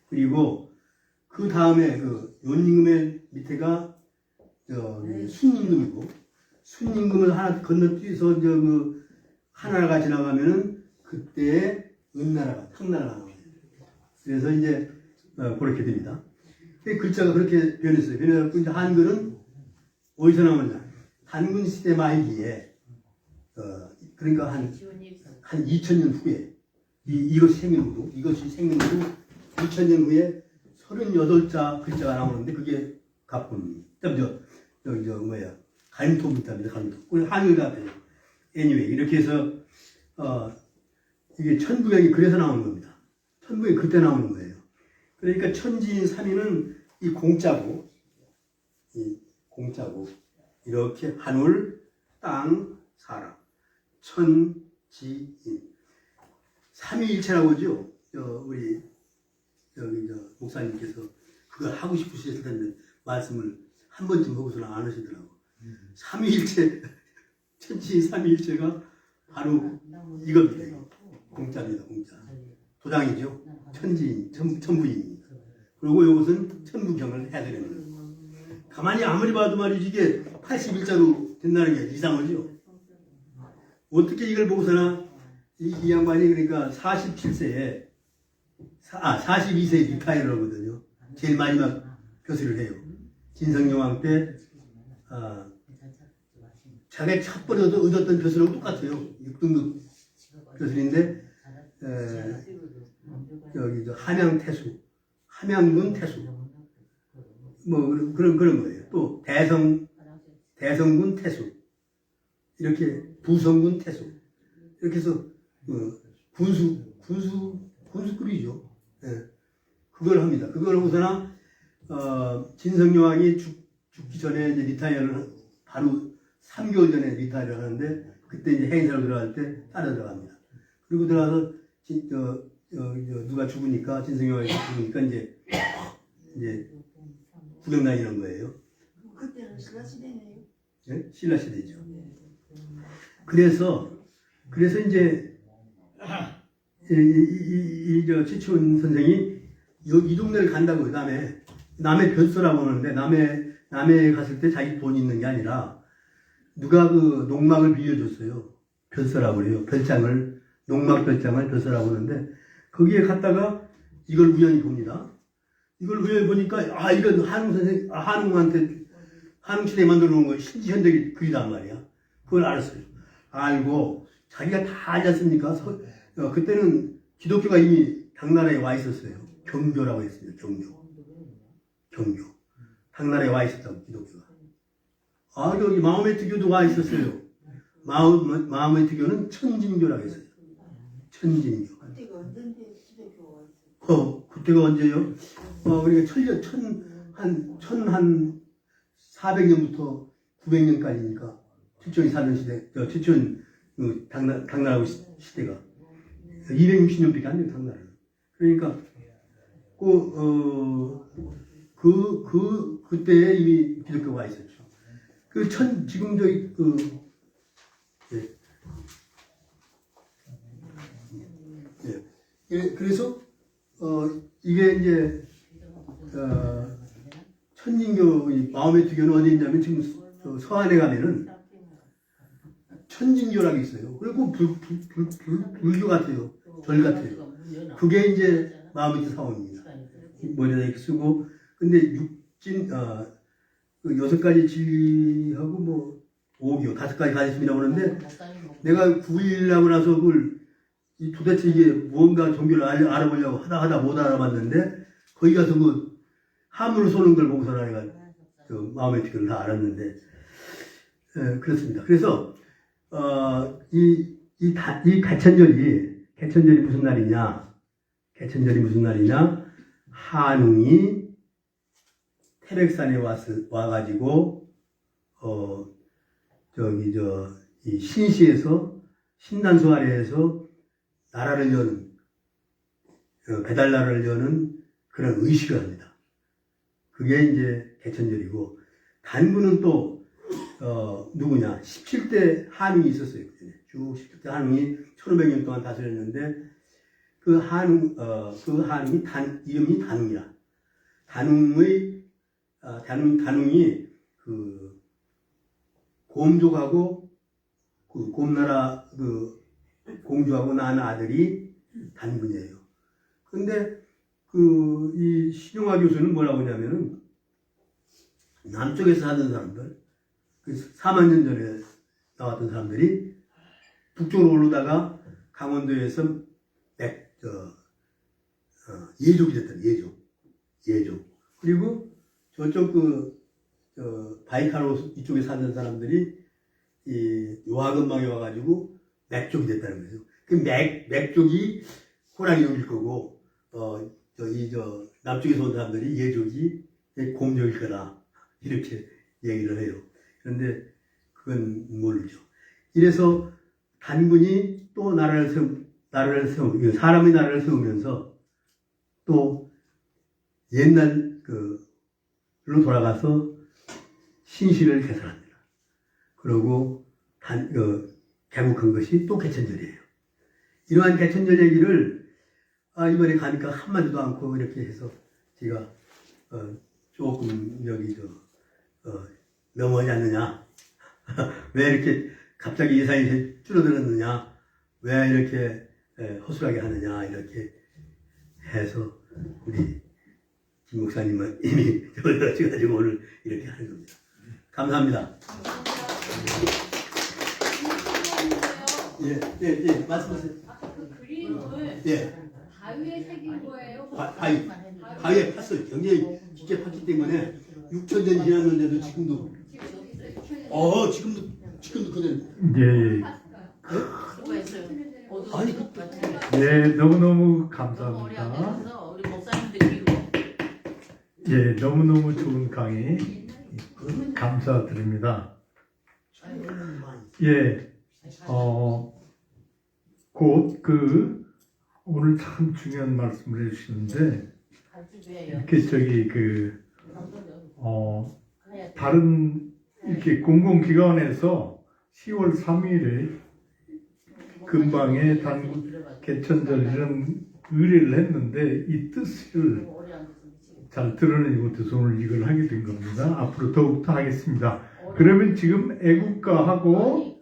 그리고 그 다음에 그 논임금의 밑에가 순임금이고 순임금을 하나 건너뛰어서 그 하나가 지나가면은 그때 은나라가 탕나라가 나와요. 그래서 이제 그렇게 됩니다. 글자가 그렇게 변했어요. 변해갖고 이제 한글은 어디서 나오느냐? 단군 시대 말기에 그러니까 한 2000년 후에 이것이 생긴 후 2000년 후에 38자 글자가 나오는데 그게 갑군. 가림토입니다. 가림토. 한글 같아요. anyway 이렇게 해서 이게 천부경이 그래서 나오는 겁니다. 천부경이 그때 나오는 거예요. 그러니까 천지인 3위는 이 공자고 이렇게 하늘, 땅, 사람, 천지인 3위일체라고 하죠. 우리 목사님께서 그걸 하고 싶으셨을 텐데 말씀을 한 번쯤 하고서는 안 하시더라고. 3위일체, 천지인 3위일체가 바로 이겁니다. 공자입니다. 공자. 도장이죠. 천지인, 천부인. 그리고 이것은 천부경을 해야 되는 거예요. 가만히 아무리 봐도 말이지 이게 81자로 된다는 게 이상하죠. 어떻게 이걸 보고서나 이 양반이 그러니까 42세에 리타이어를 하거든요. 제일 마지막 벼슬을 해요. 진성여왕 때 자기 첫 번에 얻었던 벼슬하고 똑같아요. 6등급 벼슬인데 여기 함양군 태수 뭐 그런 거예요. 또 대성군 태수 이렇게 부성군 태수 이렇게 해서 군수급이죠. 예. 그걸 합니다. 그걸 하고서나 진성여왕이 죽기 전에 이제 리타이어를 바로 3개월 전에 리타이어를 하는데 그때 이제 행사로 들어갈 때 따라 들어갑니다. 그리고 들어가서 누가 죽으니까 진성여왕이 죽으니까 이제 구경 다니는 거예요. 그때는 신라 시대네요. 네? 신라 시대죠. 그래서 이제 최치원 선생이 이 동네를 간다고 남의 벼슬라고 하는데 남해 갔을 때 자기 돈이 있는 게 아니라 누가 그 농막을 빌려줬어요. 벼슬라고 그래요. 농막 별장을 벼슬라고 하는데 거기에 갔다가 이걸 우연히 봅니다. 이걸 우연히 보니까 이건 한웅한테 한웅시대에 만들어 놓은 거 신지현대기 글이란 말이야. 그걸 알았어요. 알고 자기가 다 알지 않습니까? 그때는 기독교가 이미 당나라에 와 있었어요. 경교라고 했습니다. 경교. 당나라에 와 있었다고 기독교가. 여기 마호메트 교도 와 있었어요. 마호메트교는 천진교라고 했어요. 천진교. 그때가 언젠데 집에 교와 그때가 언제요? 그러니까 한 400년부터 900년까지니까 최초의 사는 시대, 최초의 당나라 시대가 260년밖에 안 돼요, 당나라는. 그러니까 그때에 이미 기독교가 와 있었죠. 지금 그래서 이게 이제 천진교 마호메트교는 어디 있냐면 지금 서안에 가면은 천진교라고 있어요. 그리고 불교 같아요. 절 같아요. 그게 이제 마호메트 사원입니다. 머리에다 이렇게 쓰고 근데 그 6가지 진리하고 뭐 5교 5가지 가르침이라고 그러는데 내가 9일 하고 나서 도대체 이게 무언가 종교를 알아보려고 하다 못 알아봤는데 거기 가서 그 함으로 쏘는 걸 보고서 내가 마호메트교를 다 알았는데 그렇습니다. 그래서 이 개천절이 무슨 날이냐? 개천절이 무슨 날이냐? 한웅이 태백산에 와가지고 이 신시에서 신난수 아래에서 나라를 여는 배달나라를 여는 그런 의식을 합니다. 그게 이제 개천절이고 단군은 또 누구냐? 17대 한웅이 있었어요. 쭉 17대 한웅이 1500년 동안 다스렸는데 그 한웅이 이름이 단웅이야. 단웅이 그 곰족하고 그 곰나라 공주하고 낳은 아들이 단군이에요. 근데 이 신용화 교수는 뭐라고 하냐면은 남쪽에서 사는 사람들, 4만 년 전에 나왔던 사람들이 북쪽으로 오르다가 강원도에서 예족이 됐다. 예족. 그리고 저쪽 바이카로 이쪽에 사는 사람들이 이 요하근방에 와가지고 맥족이 됐다는 거예요. 그 맥족이 호랑이족일 거고, 남쪽에서 온 사람들이 예족이 곰족일 거다. 이렇게 얘기를 해요. 그런데 그건 모르죠. 이래서 단군이 또 사람의 나라를 세우면서 또 옛날 로 돌아가서 신시를 개설합니다. 그리고 개국한 것이 또 개천절이에요. 이러한 개천절 얘기를 이번에 가니까 한마디도 않고 이렇게 해서 제가 조금 넘어가지 않느냐? 왜 이렇게 갑자기 예산이 줄어들었느냐? 왜 이렇게 허술하게 하느냐? 이렇게 해서 우리 김 목사님은 이미 저러셔가지고 오늘 이렇게 하는 겁니다. 감사합니다. 예, 말씀하세요. 아까 그 그림을 예, 바위에 새긴 거예요? 바위에 팠어요. 굉장히 깊게 팠기 때문에 6,000년 지났는데도 지금도 그대로. 예. 수고했어요. 아니, 예, 너무너무 너무 어려운 감사합니다. 데서 우리 목사님들 기로 예, 너무너무 좋은 강의 감사드립니다. 예, 곧 오늘 참 중요한 말씀을 해주시는데, 이렇게 다른 이렇게 공공기관에서 10월 3일에 근방에 단군 개천절 이런 의뢰를 했는데 이 뜻을 잘 드러내지 못해서 오늘 이걸 하게 된 겁니다. 앞으로 더욱더 하겠습니다. 그러면 지금 애국가하고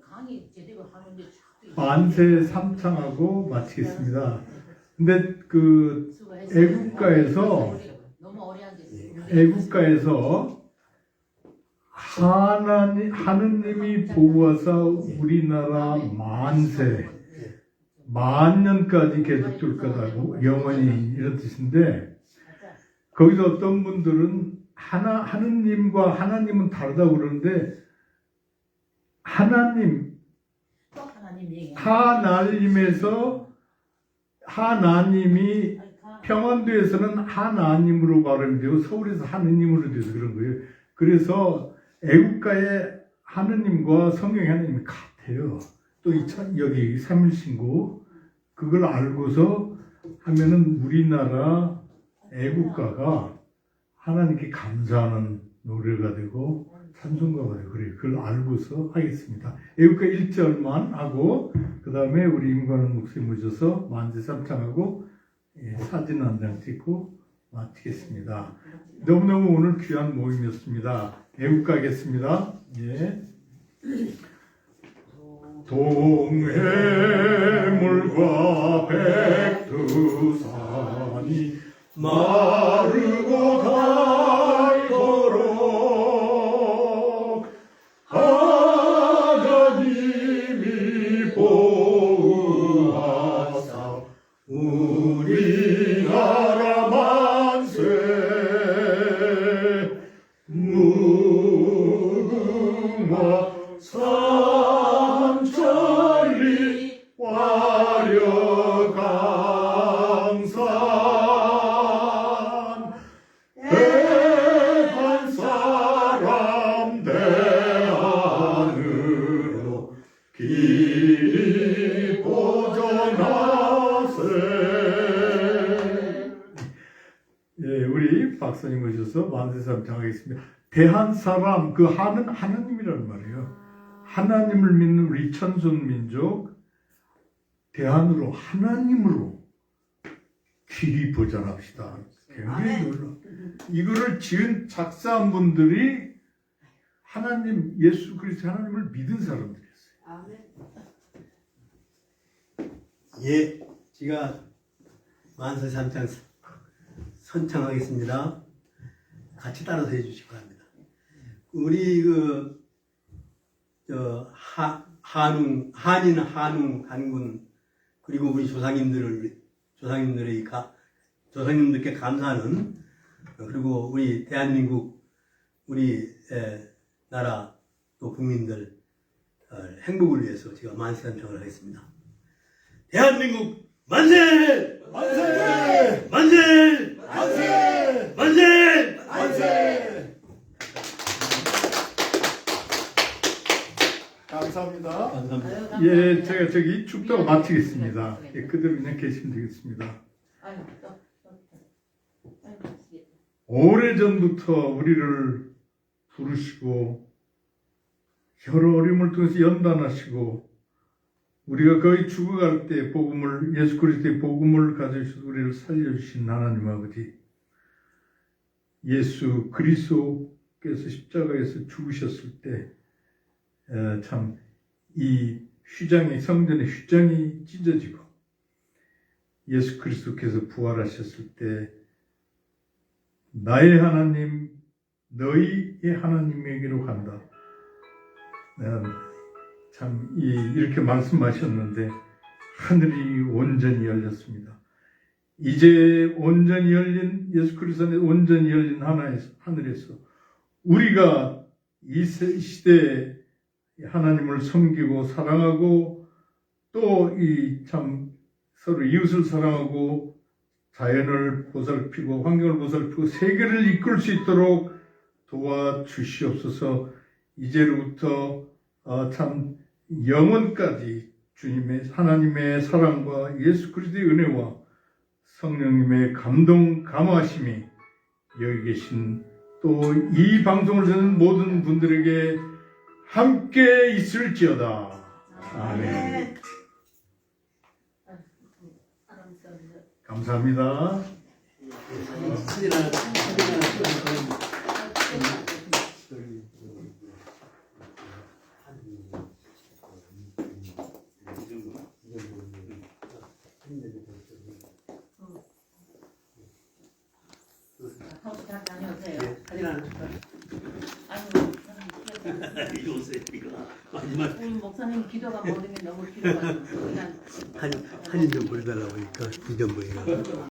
만세 삼창하고 마치겠습니다. 근데 애국가에서 하느님이 보호하사 우리나라 만세 만년까지 계속될 거다고 영원히 이런 뜻인데 거기서 어떤 분들은 하느님과 하나님은 다르다고 그러는데 하나님 하나님 얘기. 하나님에서 하나님이 평안도에서는 하나님으로 발음되고 서울에서 하느님으로 돼서 그런 거예요. 그래서 애국가의 하느님과 성경의 하느님이 같아요. 또 여기 삼일신고 그걸 알고서 하면은 우리나라 애국가가 하나님께 감사하는 노래가 되고 찬송가가 되고 그래요. 그걸 알고서 하겠습니다. 애국가 1절만 하고 그 다음에 우리 임관원 목사님 모셔서 만세 삼창하고 사진 한 장 찍고 마치겠습니다. 너무너무 오늘 귀한 모임이었습니다. 애국가 하겠습니다. 예. 동해물과 백두산이 마르고 닳도록 하나님이 보호하사 우리나라 만세 무궁화 삼천리 화려강산 대한 사람 대안으로 길이 보전하세. 예, 우리 박사님 모셔서 만세삼창 하겠습니다. 대한 사람, 그 하는 하나님이라는 말이에요. 하나님을 믿는 우리 천손민족, 대안으로 하나님으로 길이 보전합시다. 굉장히 놀라. 이거를 지은 작사한 분들이 하나님, 예수 그리스도 하나님을 믿은 사람들이었어요. 아멘. 예, 제가 만세 삼창 선창하겠습니다. 같이 따라서 해주시기 바랍니다. 우리 한군 그리고 우리 조상님들께 감사하는 그리고 우리 대한민국 우리 나라 또 국민들 행복을 위해서 제가 만세 삼창을 하겠습니다. 대한민국 만세! 만세! 만세! 만세! 만세! 만세! 감사합니다. 감사합니다. 예, 제가 저기 축도가 마치겠습니다. 예, 그대로 그냥 계시면 되겠습니다. 오래전부터 우리를 부르시고 여러 어려움을 통해서 연단하시고 우리가 거의 죽어갈 때 예수 그리스도의 복음을 가져주셔서 우리를 살려주신 하나님 아버지, 예수 그리스도께서 십자가에서 죽으셨을 때 참 이 성전의 휘장이 찢어지고 예수 그리스도께서 부활하셨을 때 나의 하나님 너희의 하나님에게로 간다. 참 이렇게 말씀하셨는데 하늘이 온전히 열렸습니다. 이제 온전히 열린 예수 그리스도 안에 온전히 열린 하늘에서 우리가 이 시대에 하나님을 섬기고 사랑하고 또 참 서로 이웃을 사랑하고 자연을 보살피고 환경을 보살피고 세계를 이끌 수 있도록 도와주시옵소서. 이제로부터 참 영원까지 주님의 하나님의 사랑과 예수 그리스도의 은혜와 성령님의 감동 감화하심이 여기 계신 또 이 방송을 듣는 모든 분들에게 함께 있을지어다. 아멘. 감사합니다. 사진 하나 잘 다녀오세요. 사진 하나 이거 오세요 이거 마지막 우리 목사님 기도가 모르면 너무 길어가지고 그냥 사진 좀 보여달라고 하니까 이전 보이가